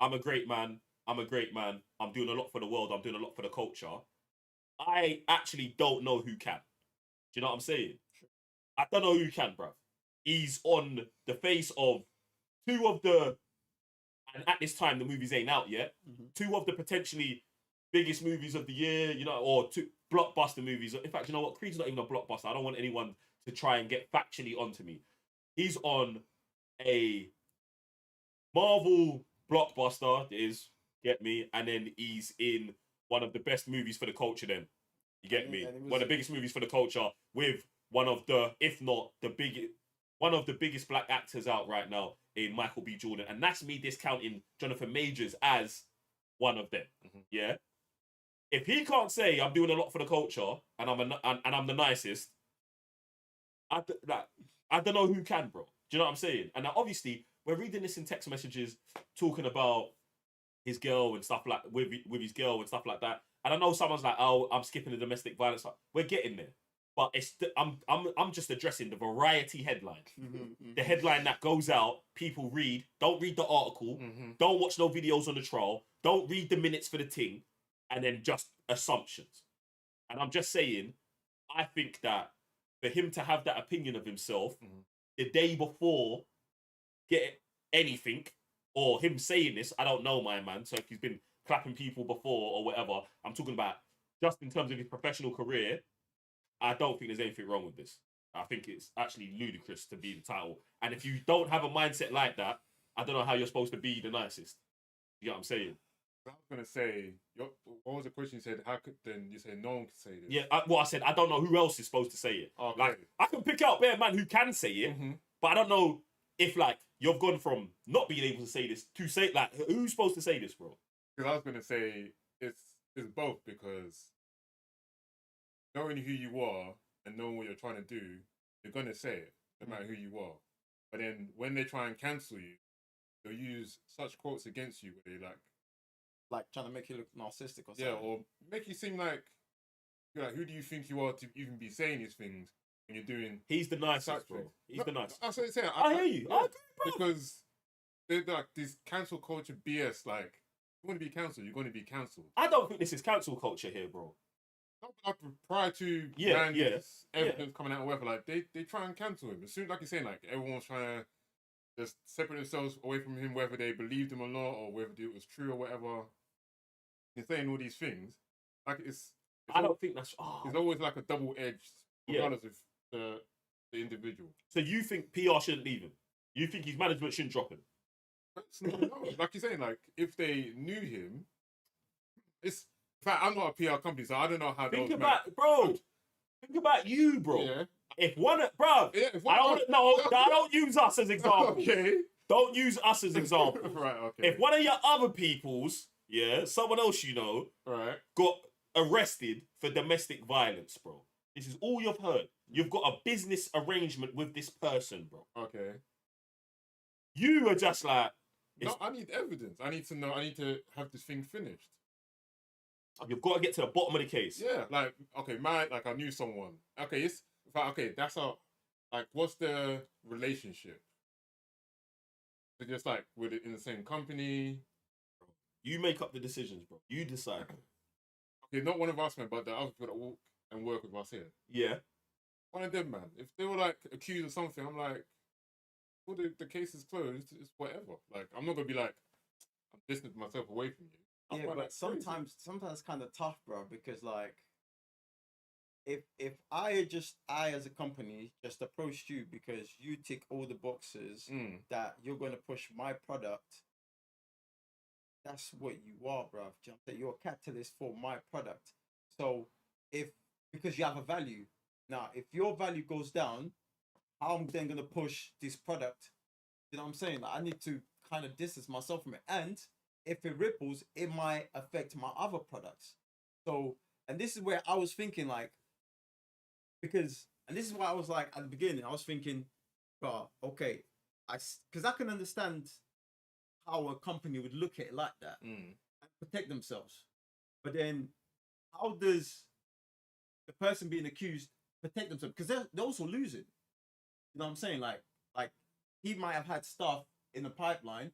I'm a great man, I'm a great man, I'm doing a lot for the world, I'm doing a lot for the culture, I actually don't know who can. Do you know what I'm saying? I don't know who can, bruv. He's on the face of two of the, and at this time the movies ain't out yet, two of the potentially biggest movies of the year, you know, or two blockbuster movies. In fact, you know what? Creed's not even a blockbuster. I don't want anyone to try and get factually onto me. He's on a Marvel blockbuster, is, get me, and then he's in one of the best movies for the culture then. You get me? One of the biggest movies for the culture with one of the, if not the biggest, one of the biggest black actors out right now in Michael B. Jordan. And that's me discounting Jonathan Majors as one of them. Yeah? If he can't say I'm doing a lot for the culture and I'm the nicest, I don't know who can, bro. Do you know what I'm saying? And now obviously we're reading this in text messages talking about his girl and stuff like with his girl and stuff like that. And I know someone's like, "Oh, I'm skipping the domestic violence." We're getting there, but I'm just addressing the variety headline, the headline that goes out. People read, don't read the article, don't watch no videos on the trial, don't read the minutes for the thing, and then just assumptions. And I'm just saying, I think that for him to have that opinion of himself the day before get anything, or him saying this, I don't know, my man. So if he's been clapping people before or whatever, I'm talking about just in terms of his professional career, I don't think there's anything wrong with this. I think it's actually ludicrous to be the title. And if you don't have a mindset like that, I don't know how you're supposed to be the nicest. You know what I'm saying? I was going to say, what was the question you said? How could then you say no one can say this? Yeah, I said, I don't know who else is supposed to say it. Okay. Like, I can pick out bare man who can say it, but I don't know if, like, you've gone from not being able to say this to say, like, who's supposed to say this, bro? Because I was going to say, it's both, because knowing who you are and knowing what you're trying to do, you're going to say it, no matter who you are. But then when they try and cancel you, they'll use such quotes against you where they like trying to make you look narcissistic or something. Yeah, or make you seem like you're like, who do you think you are to even be saying these things when you're doing? He's the nicest, bro. He's the nicest. That's what I'm saying. I hear you. Yeah, I agree, bro. Because they're like this cancel culture BS. Like, you want to be cancelled, you're going to be cancelled. I don't think this is cancel culture here, bro. Like, prior to evidence coming out or whatever, like they try and cancel him. As soon, like you're saying, like everyone's trying to just separate themselves away from him, whether they believed him or not, or whether it was true or whatever. He's saying all these things. Like I don't think that's. It's always like a double edged, regardless of the individual. So you think PR shouldn't leave him? You think his management shouldn't drop him? No, like you're saying, like if they knew him, it's. In fact, I'm not a PR company, so I don't know how. Think about you, bro. Yeah. If one, bro, I don't use us as example. Okay. Don't use us as example. Right. Okay. If one of your other people's, someone else you know, got arrested for domestic violence, bro. This is all you've heard. You've got a business arrangement with this person, bro. Okay. You are just like. No, I need evidence. I need to know. I need to have this thing finished. You've got to get to the bottom of the case. Yeah, like okay, I knew someone. Okay, that's like what's the relationship? They're just like with it in the same company. You make up the decisions, bro. You decide. Okay, not one of us, man, but the other people that walk and work with us here. Yeah. One of them, man. If they were like accused of something, I'm like, well, the case is closed. It's whatever. Like, I'm not gonna be like, I'm distancing myself away from you. Yeah, but sometimes it's kind of tough, bro, because like, if I as a company just approached you because you tick all the boxes that you're going to push my product, that's what you are, bro. You're a catalyst for my product. So because you have a value, now if your value goes down, how am I then going to push this product? You know what I'm saying? Like, I need to kind of distance myself from it. And if it ripples, it might affect my other products. So, and this is where I was thinking like, because, and this is why I was like at the beginning, I was thinking, okay, because I can understand how a company would look at it like that and protect themselves. But then, how does the person being accused protect themselves? Because they're also losing. You know what I'm saying? Like he might have had stuff in the pipeline,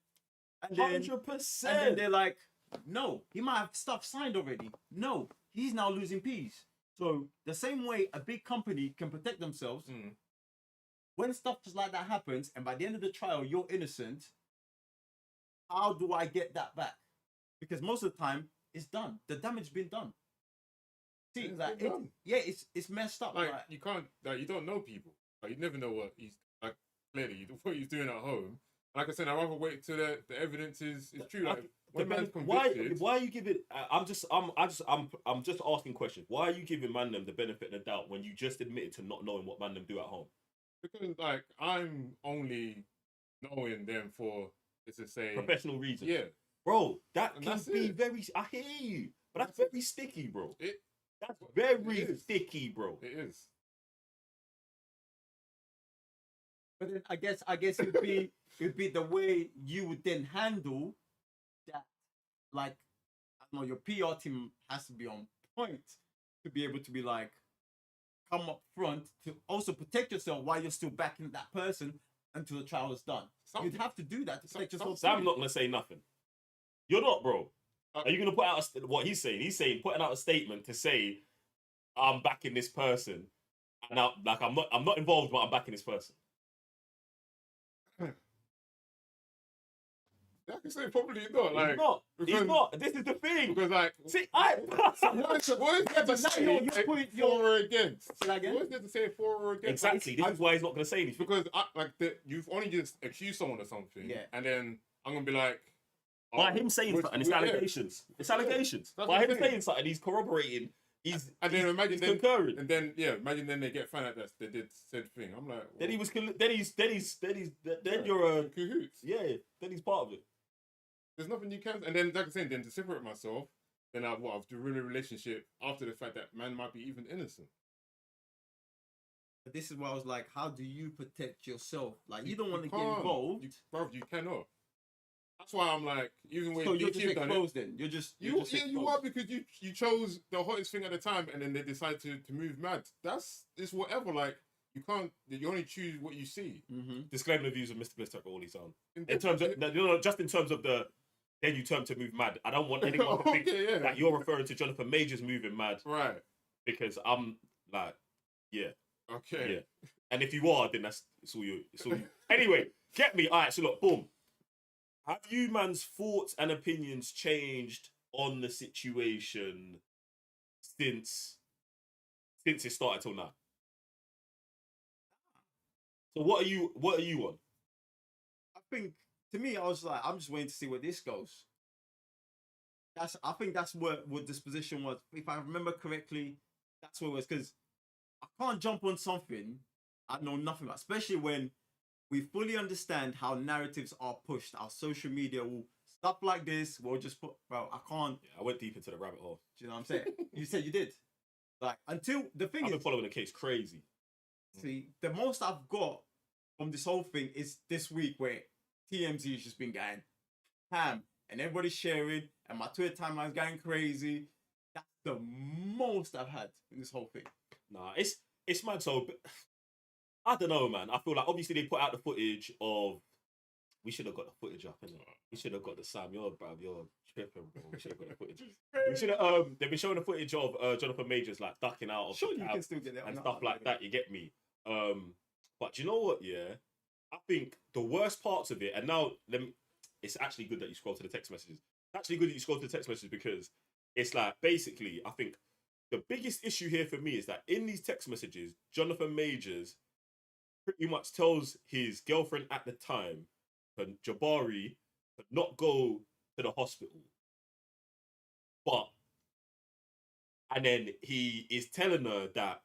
and then 100%. and then they're like, no, he might have stuff signed already. No, he's now losing peas. So the same way a big company can protect themselves, when stuff just like that happens, and by the end of the trial you're innocent, how do I get that back? Because most of the time it's done. The damage has been done. See, like it's messed up. Like you can't, like you don't know people. Like you never know what he's like. Clearly, what he's doing at home. Like I said, I'd rather wait till the evidence is true. Like when man's convicted, why are you giving? I'm just asking questions. Why are you giving man them the benefit of the doubt when you just admitted to not knowing what man them do at home? Because like I'm only knowing them for, let's just say, professional reasons. Yeah, bro, that and can be very. I hear you, but that's very sticky, bro. That's very sticky, bro. It is. But then I guess it'd be the way you would then handle that. Like, I don't know, your PR team has to be on point to be able to be like, come up front to also protect yourself while you're still backing that person until the trial is done. You'd have to do that to protect yourself. Sam's not gonna say nothing. You're not, bro. Are you gonna put out what he's saying? He's saying putting out a statement to say, I'm backing this person. Now, like I'm not involved, but I'm backing this person. I can say probably not. Like, he's not. This is the thing. Because like, see, what is there to say for or against? What is there to say for or against? Exactly. This is why he's not going to say anything. Because you've only just accused someone of something, and then I'm gonna be like, by him saying something, it's allegations. It's allegations. By him saying something, he's corroborating. And then imagine then concurring. And then imagine then they get found out that they did said thing. I'm like, then he was. Then you're a cahoots. Yeah. Then he's part of it. There's nothing you can. And then, like I said, then to separate myself, then I've ruined a relationship after the fact that man might be even innocent. But this is why I was like, how do you protect yourself? Like, you don't want to get involved. You cannot. That's why I'm like, even when so you're just exposed then. You're just you are, because you chose the hottest thing at the time, and then they decide to move mad. It's whatever. Like you only choose what you see. Disclaimer the views of Mr. Bliss Tucker, all he's on. In terms of just in terms of the. Then you turn to move mad. I don't want anyone to think that you're referring to Jonathan Majors moving mad. Right. Because I'm like, yeah. Okay. Yeah. And if you are, then it's all you. Anyway, get me. All right, so look, boom. Have you man's thoughts and opinions changed on the situation since it started till now? So what are you on? I think, to me, I was like, I'm just waiting to see where this goes. I think that's what this position was. If I remember correctly, that's what it was. Because I can't jump on something I know nothing about, especially when we fully understand how narratives are pushed. Our social media will stuff like this. We'll just put, bro. I can't. Yeah, I went deep into the rabbit hole. Do you know what I'm saying? You said you did. Like, until the thing I've been following the case crazy. See, the most I've got from this whole thing is this week where TMZ has just been going ham and everybody's sharing and my Twitter timeline's going crazy. That's the most I've had in this whole thing. Nah, it's mad. So I don't know, man. I feel like obviously they put out the footage of. We should have got the footage up, innit? We should have got the Sam. You're tripping, bro. We should have got the footage. We should have. They've been showing the footage of Jonathan Majors like ducking out of sure the you can still get it and stuff like that. You get me? But you know what? Yeah, I think the worst parts of it, and now it's actually good that you scroll to the text messages. It's actually good that you scroll to the text messages because it's like basically, I think the biggest issue here for me is that in these text messages, Jonathan Majors pretty much tells his girlfriend at the time, Jabari, to not go to the hospital. And then he is telling her that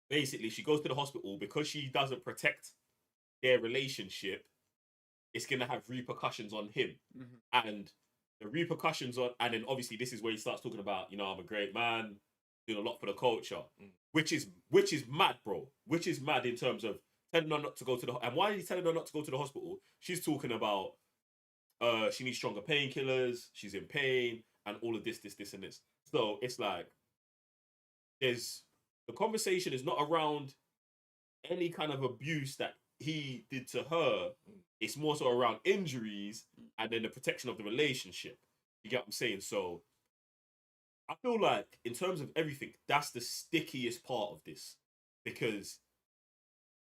basically she goes to the hospital because she doesn't protect their relationship. it's gonna have repercussions on him, Mm-hmm. and the repercussions on, and then obviously this is where he starts talking about, I'm a great man, doing a lot for the culture, which is mad, bro. Which is mad in terms of telling her not to go to the, and why is he telling her not to go to the hospital? She's talking about she needs stronger painkillers, she's in pain, and all of this, and this. So it's like the conversation is not around any kind of abuse that he did to her. It's more so around injuries and then the protection of the relationship. You get what I'm saying? So I feel like in terms of everything, that's the stickiest part of this, because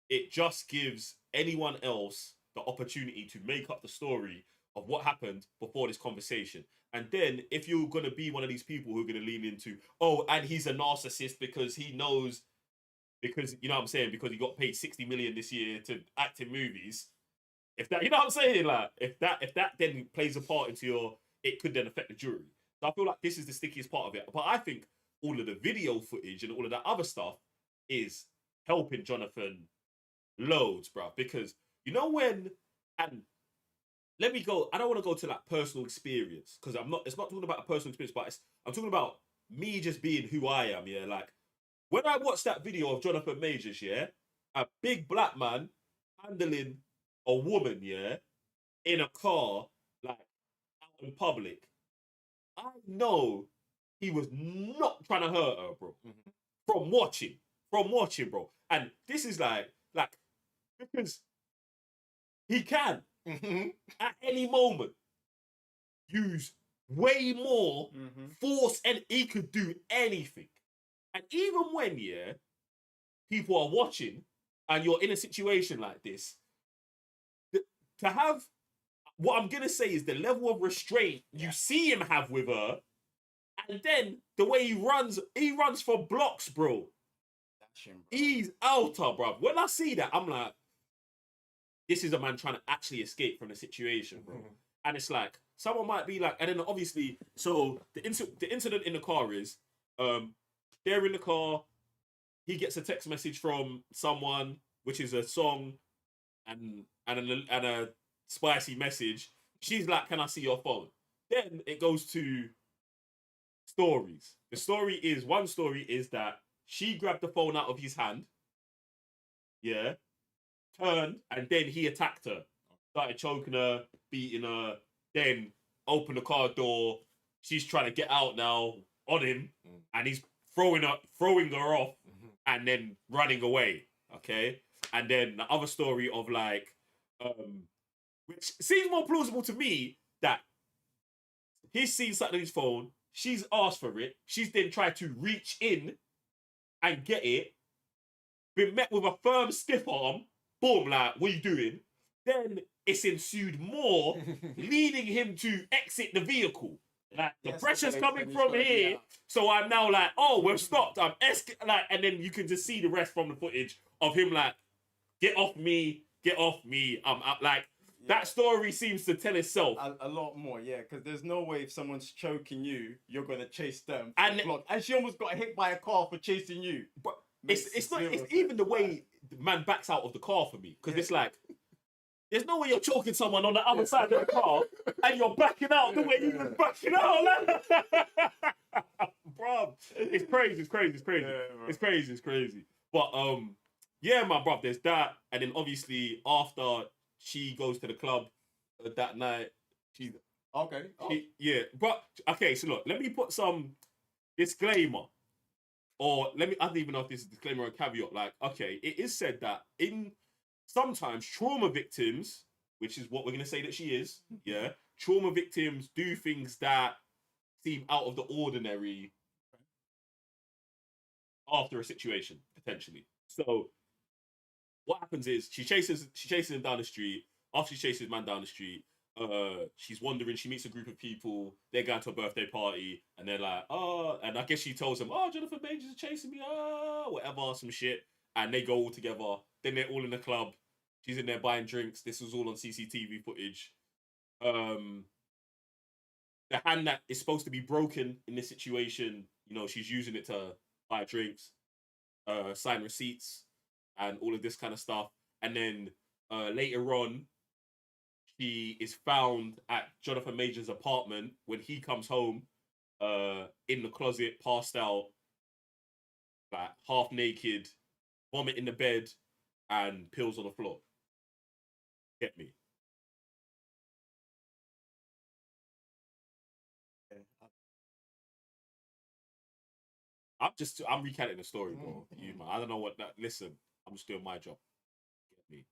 it just gives anyone else the opportunity to make up the story of what happened before this conversation. And then if you're going to be one of these people who are going to lean into, oh, and he's a narcissist because he knows, because, you know what I'm saying, because he got paid 60 million this year to act in movies. If that, you know what I'm saying? Like, if that then plays a part into your, it could then affect the jury. So I feel like this is the stickiest part of it. But I think all of the video footage and all of that other stuff is helping Jonathan loads, bro. Because you know when, and let me go, I don't want to go to like personal experience, because it's not talking about a personal experience, but I'm talking about me just being who I am, yeah. Like when I watched that video of Jonathan Majors, yeah, a big black man handling a woman, yeah, in a car, like out in public, I know he was not trying to hurt her, bro. From watching, bro. And this is like because he can at any moment use way more force, and he could do anything. And even when, yeah, people are watching and you're in a situation like this, to have, what I'm gonna say is the level of restraint you see him have with her, and then the way he runs for blocks, bro. He's outer, bro. When I see that, I'm like, this is a man trying to actually escape from the situation, bro. And it's like, someone might be like, and then obviously, so the incident in the car is, they're in the car, he gets a text message from someone, which is a song and a spicy message. She's like, can I see your phone? Then it goes to stories. One story is that she grabbed the phone out of his hand, yeah, turned, and then he attacked her, started choking her, beating her, then opened the car door. She's trying to get out now on him, and he's throwing her off, and then running away. Okay, and then the other story of like, which seems more plausible to me, that he's seen something on his phone, she's asked for it, she's then tried to reach in and get it, been met with a firm stiff arm, boom, like, what are you doing? Then it's ensued more, leading him to exit the vehicle. Like, the pressure's coming from here, so I'm now like, oh, we've stopped. I'm like, and then you can just see the rest from the footage of him like, get off me. I'm out. Like, that story seems to tell itself. A lot more, yeah, because there's no way if someone's choking you, you're going to chase them. And she almost got hit by a car for chasing you. But it's not, it's even the way the man backs out of the car for me, because it's like, there's no way you're choking someone on the other side of the car and you're backing out the way he was backing out. Bro, it's crazy. But yeah, my bro, there's that, and then obviously after she goes to the club that night, she's okay. Yeah, but okay. So look, let me put some disclaimer, or I don't even know if this is a disclaimer or a caveat. Like, okay, it is said that sometimes trauma victims, which is what we're going to say that she is, yeah, trauma victims do things that seem out of the ordinary after a situation, potentially. So what happens is she chases him down the street. After she chases man down the street, she's wandering, she meets a group of people, they're going to a birthday party, and they're like, oh, and I guess she tells them, oh, Jonathan Majors is chasing me, whatever, some shit. And they go all together. Then they're all in the club. She's in there buying drinks. This was all on CCTV footage. The hand that is supposed to be broken in this situation, she's using it to buy drinks, sign receipts, and all of this kind of stuff. And then later on, She is found at Jonathan Majors' apartment when he comes home, in the closet, passed out, like half naked, vomit in the bed, and pills on the floor. Get me? I'm recounting the story, bro. You man, I don't know what that. Listen, I'm just doing my job. Get me?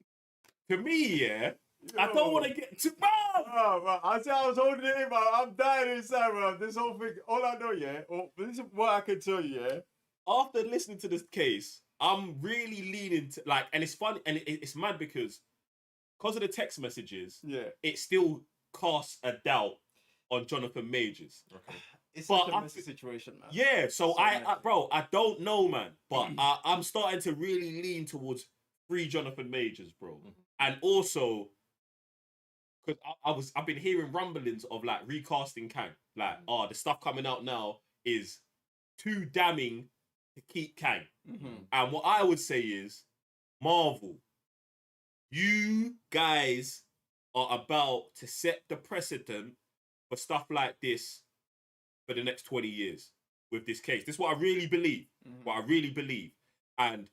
To me, yeah. I don't want to get too bad. Bro, I said I was holding it in, man. I'm dying inside, bro. This whole thing, all I know, yeah. This is what I can tell you, yeah. After listening to this case, I'm really leaning to like, and it's funny, and it's mad because of the text messages, yeah, it still casts a doubt on Jonathan Majors. Okay. It's such a messy situation, man. Yeah, so bro, I don't know, man, but I'm starting to really lean towards free Jonathan Majors, bro, and also because I've been hearing rumblings of like recasting Kang, like the stuff coming out now is too damning to keep Kang, and what I would say is Marvel, you guys are about to set the precedent for stuff like this for the next 20 years with this case. This is what I really believe. What I really believe. And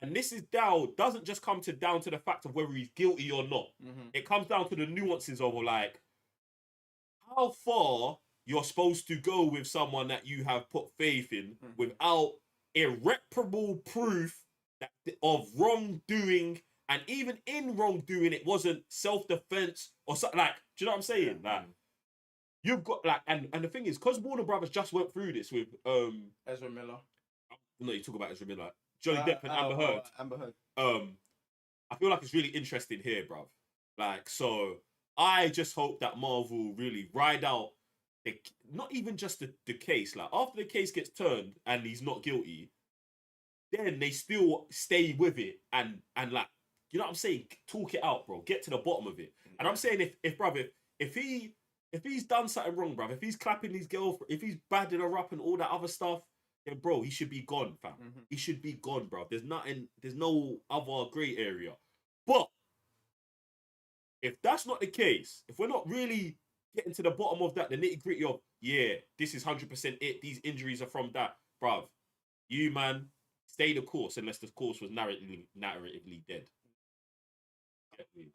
this is doesn't just come down to the fact of whether he's guilty or not. It comes down to the nuances of like how far you're supposed to go with someone that you have put faith in without irreparable proof of wrongdoing. And even in wrongdoing, it wasn't self-defense or something. Like, do you know what I'm saying? Like, you've got like, and the thing is, because Warner Brothers just went through this with Ezra Miller. No, you talk about Ezra Miller, Johnny Depp and Amber Heard. Amber Heard. I feel like it's really interesting here, bruv. Like, so I just hope that Marvel really ride out not even just the case. Like, after the case gets turned and he's not guilty, then they still stay with it and like, you know what I'm saying? Talk it out, bro. Get to the bottom of it. And I'm saying if he's done something wrong, bruv, if he's clapping his girlfriend, if he's badding her up and all that other stuff, then bro, he should be gone, fam. He should be gone, bro. There's no other grey area. But if that's not the case, if we're not really getting to the bottom of that, the nitty gritty of, yeah, this is 100% it, these injuries are from that, bruv, you, man, stay the course unless the course was narratively dead.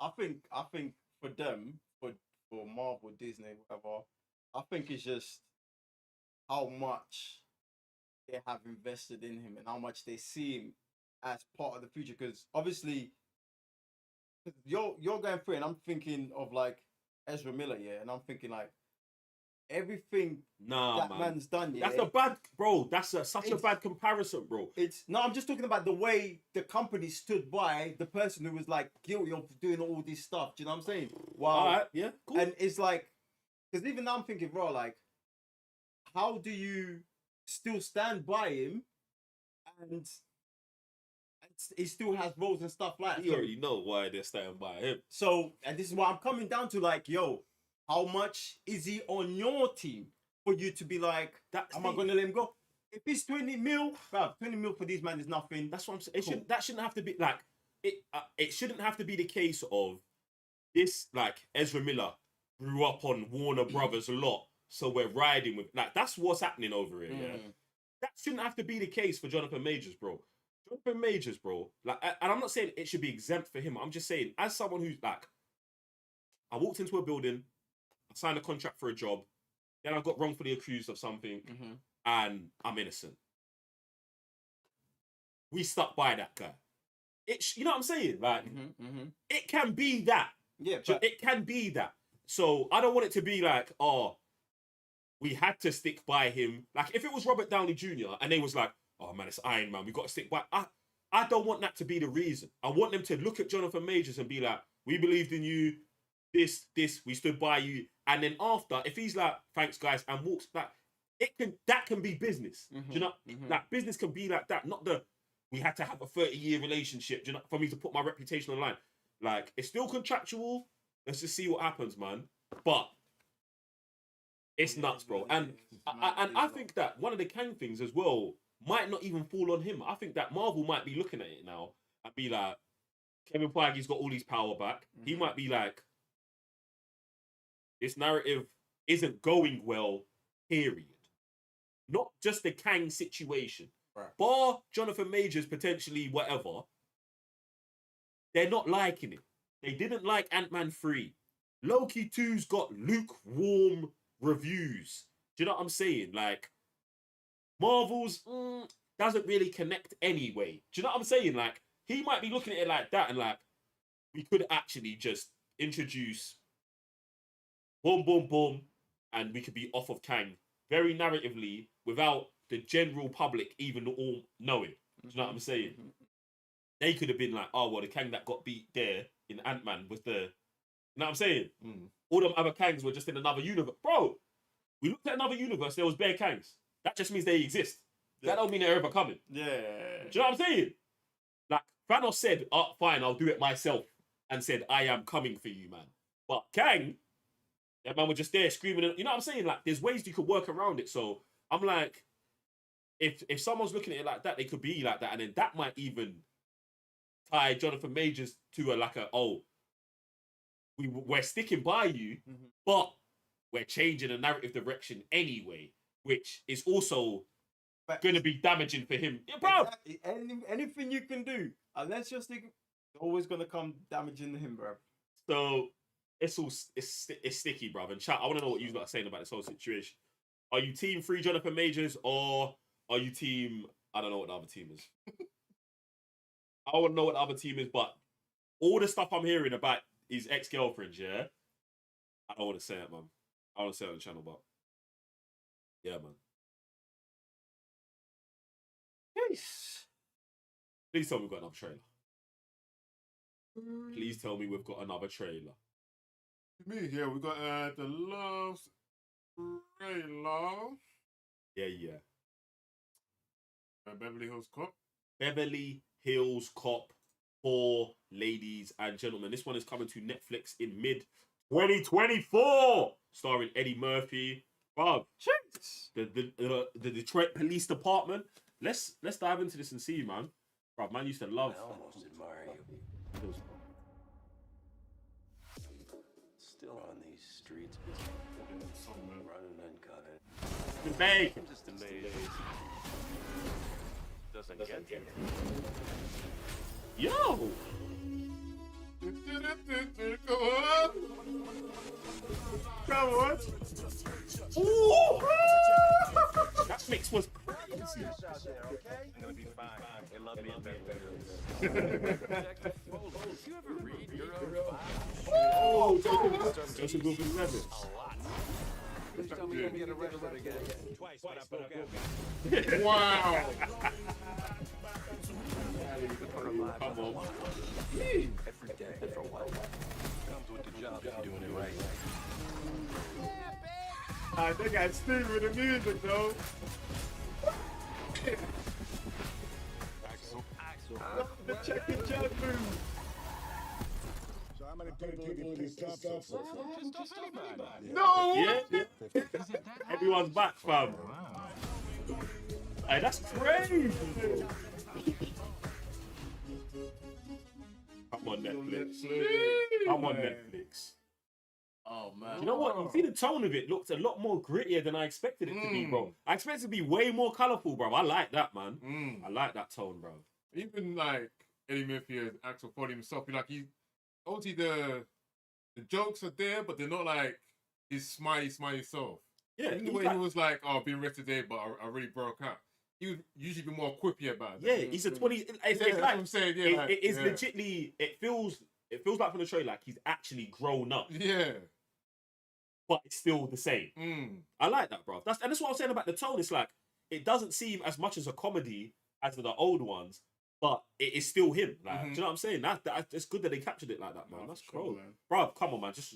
I think for them, for Marvel, Disney, whatever, I think it's just how much they have invested in him and how much they see him as part of the future. Because obviously, you're going through, and I'm thinking of like Ezra Miller, yeah, and I'm thinking like everything that man's done, yeah. That's a bad, bro. That's such a bad comparison, bro. I'm just talking about the way the company stood by the person who was like guilty of doing all this stuff. Do you know what I'm saying? Wow. All right, yeah, cool. And it's like, because even now I'm thinking, bro, like, how do you still stand by him and he still has roles and stuff like that? You already know why they're standing by him. So, and this is what I'm coming down to, like, yo, how much is he on your team for you to be like, am I going to let him go? If it's 20 mil, bruv, 20 mil for these man is nothing. That's what I'm saying. That shouldn't have to be like it shouldn't have to be the case of this. Like, Ezra Miller grew up on Warner Brothers a lot, so we're riding with like that's what's happening over here. Yeah, that shouldn't have to be the case for Jonathan Majors, bro. Jonathan Majors, bro. Like, and I'm not saying it should be exempt for him. I'm just saying, as someone who's like, I walked into a building, I signed a contract for a job, then I got wrongfully accused of something, and I'm innocent. We stuck by that guy. You know what I'm saying? Like, it can be that. Yeah, it can be that. So I don't want it to be like, oh, we had to stick by him. Like, if it was Robert Downey Jr. and they was like, oh man, it's Iron Man, we got to stick by. I don't want that to be the reason. I want them to look at Jonathan Majors and be like, we believed in you. This, we stood by you. And then after, if he's like, thanks guys, and walks back, that can be business. Do you know? Like, business can be like that. Not we had to have a 30-year relationship, do you know, for me to put my reputation on line. Like, it's still contractual. Let's just see what happens, man. But it's nuts, bro. And I think that one of the Kang things as well might not even fall on him. I think that Marvel might be looking at it now and be like, Kevin Feige's got all his power back. He might be like, this narrative isn't going well, period. Not just the Kang situation. Right. Bar Jonathan Majors potentially whatever, they're not liking it. They didn't like Ant-Man 3. Loki 2's got lukewarm reviews. Do you know what I'm saying? Like, Marvel's doesn't really connect anyway. Do you know what I'm saying? Like, he might be looking at it like that and like, we could actually just introduce boom, boom, boom, and we could be off of Kang very narratively without the general public even all knowing. Do you know what I'm saying? They could have been like, oh, well, the Kang that got beat there in Ant-Man was the... You know what I'm saying? All them other Kangs were just in another universe. Bro, we looked at another universe, there was bare Kangs. That just means they exist. That don't mean they're ever coming. Yeah. Do you know what I'm saying? Like, Thanos said, oh, fine, I'll do it myself. And said, I am coming for you, man. But Kang, that man was just there screaming. You know what I'm saying? Like, there's ways you could work around it. So I'm like, if someone's looking at it like that, they could be like that. And then that might even tie Jonathan Majors to we're sticking by you, but we're changing the narrative direction anyway, which is also going to be damaging for him. Yeah, bro. Exactly. Anything you can do, unless you're sticking, it's always going to come damaging him, bro. So it's sticky, bro. And chat, I want to know what you've got saying about this whole situation. Are you team free Jonathan Majors or are you team? I don't know what the other team is. I want to know what the other team is, but all the stuff I'm hearing about his ex-girlfriends, yeah, I don't want to say it, man. I want to say it on the channel, but yeah, man. Yes. Please tell me we've got another trailer. Please tell me we've got another trailer. Me, yeah, we got the last trailer. Yeah. Beverly Hills Cop. Beverly Hills Cop 4, ladies and gentlemen. This one is coming to Netflix in mid-2024, starring Eddie Murphy. Bruv, the Detroit Police Department. Let's dive into this and see, man. Bruv, man used to love. I almost admire you. Still on these streets, running uncut. Good day. I'm just amazed. Doesn't get you. Yo! Come on! Ooh! That mix was crazy. I'm gonna be fine. They love me in If you ever read Euro 5, Oh, Joseph Gordon-Levitt. a lot. Please tell me you'll get arrested again. Twice when I spoke out. Wow. Come on. Every day for a while. Comes with the job if you're doing it right. I think I stick with the music, though. Axel. The check and jump move. So how many people you pissed off so far? just anybody. No! Yeah. Everyone's back, fam. Hey, that's crazy. Come on, Netflix. Come on, Netflix. Oh, man. You know what? You see the tone of it looked a lot more grittier than I expected it to be, bro. I expected it to be way more colourful, bro. I like that, man. I like that tone, bro. Even like Eddie Murphy as Axel Foley himself, he obviously the jokes are there, but they're not like his smiley self. Yeah, Even the way he was like, "Oh, I've been arrested today, but I really broke out." He would usually be more quippy about it. Yeah, he's a 20. It's that's like, what I'm saying. Yeah, it is legitly. It feels like from the trailer like he's actually grown up. Yeah, but it's still the same. I like that, bro. That's what I'm saying about the tone. It's like it doesn't seem as much as a comedy as the old ones, but it is still him. Like, do you know what I'm saying? That it's good that they captured it like that, man. That's cool, man. Bro, come on, man. Just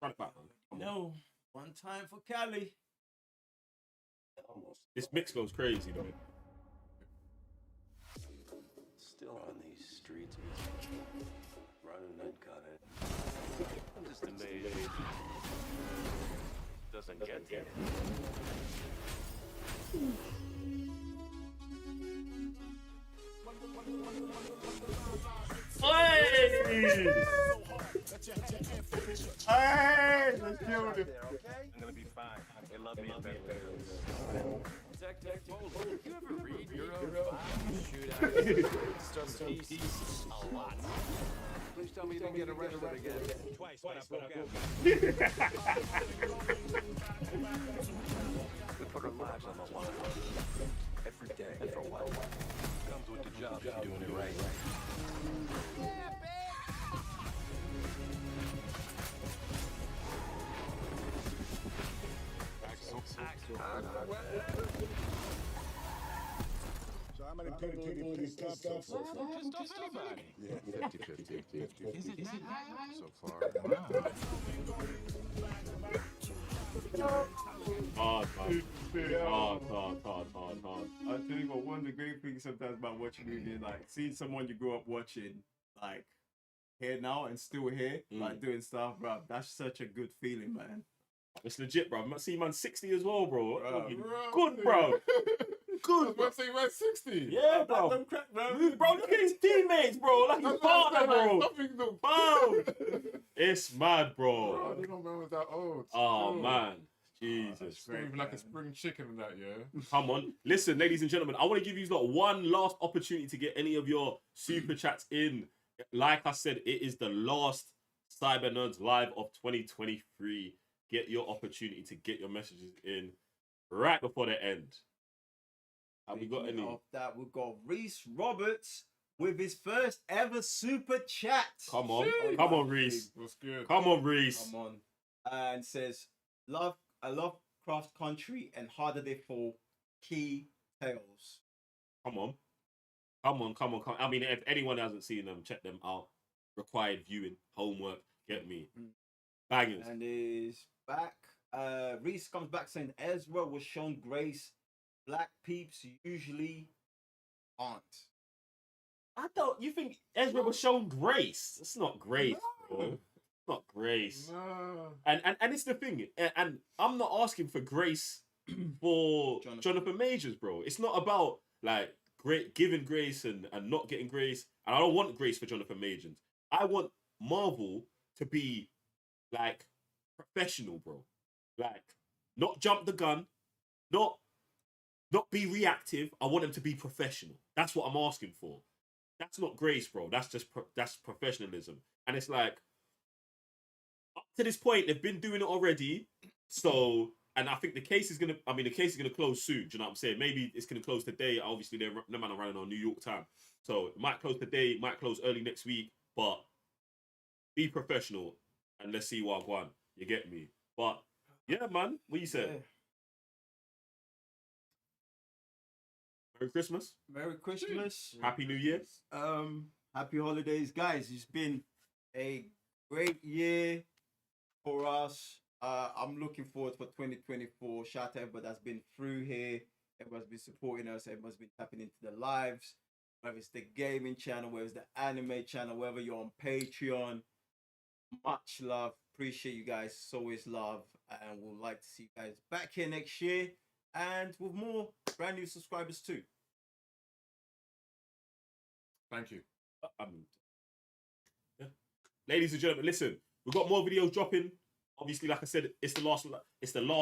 run it back, man. No, one time for Cali. This mix goes crazy, though. Still on these streets, running uncut. I'm just amazed. Doesn't get you. Hey! Hey! just killed him. I'm gonna be fine. They love me in Beverly. Detective Foley, did you ever read your own file? Shootout. Start the piece. A lot. Please tell me you didn't get arrested again. Twice, but I broke out. We put our lives on the line. Every day. And for what? Comes with the job if you're doing it right. So how many people pissed off so far? Pissed off anybody. Yeah, 50-50. Is it high? So far. Hard. I tell you what, one of the great things sometimes about watching movies, like seeing someone you grew up watching, like here now and still here, like doing stuff, bro. That's such a good feeling, man. It's legit, bro. I see man 60 as well, bro. Bro. Good, bro. Good, bro. Say man 60. Yeah, bro. Don't crack, bro. Bro, look at his teammates, bro. Like his partner, bro. Bro. It's mad, bro. Bro, I don't remember that old. Oh, man. Jesus. Still even like a spring chicken and that, yeah. Come on. Listen, ladies and gentlemen, I want to give you lot one last opportunity to get any of your super chats in. Like I said, it is the last Cyber Nerds Live of 2023. Get your opportunity to get your messages in right before the end. Have we got any? Of that, we've got Reese Roberts with his first ever super chat. Come on, Reese. What's good? Come on, Reese. Come on. And says, I love Craft Country and Harder They Fall, key tales. Come on. I mean, if anyone hasn't seen them, check them out. Required viewing, homework, get me. Bangers. And is back. Reese comes back saying Ezra was shown grace. Black peeps usually aren't. You think Ezra was shown grace? It's not grace, bro. It's not grace. No. And it's the thing. And I'm not asking for grace for Jonathan Majors, bro. It's not about like giving grace and not getting grace. And I don't want grace for Jonathan Majors. I want Marvel to be like professional, bro. Like not jump the gun, not be reactive. I want them to be professional. That's what I'm asking for. That's not grace, bro. That's just that's professionalism. And it's like up to this point, they've been doing it already. So, and I think the case is gonna close soon. Do you know what I'm saying? Maybe it's gonna close today. Obviously, they're no man are running on New York time, so it might close today, might close early next week. But be professional and let's see what I want. You get me? But yeah, man, what you said? Yeah. Merry Christmas. Merry Christmas. Happy New Year. Happy holidays, guys. It's been a great year for us. I'm looking forward for 2024. Shout out to everybody that's been through here. Everyone's been supporting us. Everyone's been tapping into the lives. Whether it's the gaming channel, whether it's the anime channel, whether you're on Patreon. Much love. Appreciate you guys. It's always love. And we'd like to see you guys back here next year. And with more brand new subscribers too. Thank you. Yeah. Ladies and gentlemen, listen, we've got more videos dropping. Obviously, like I said, it's the last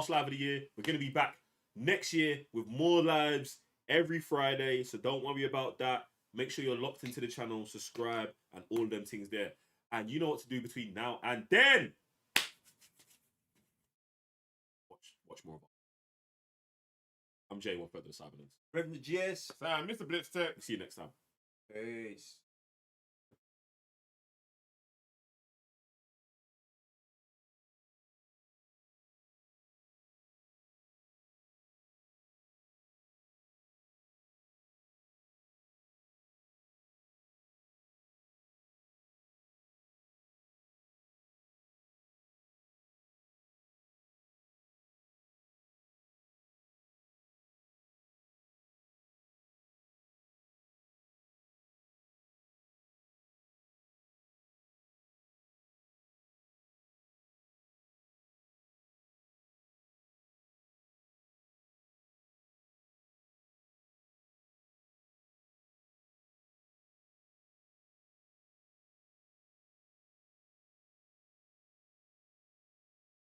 live of the year. We're gonna be back next year with more lives every Friday. So don't worry about that. Make sure you're locked into the channel, subscribe, and all them things there. And you know what to do between now and then. Watch more of it. I'm Jay, one further Cyberlands. Reverend GS. Sam, Mr. Blitz Tech. See you next time. Peace.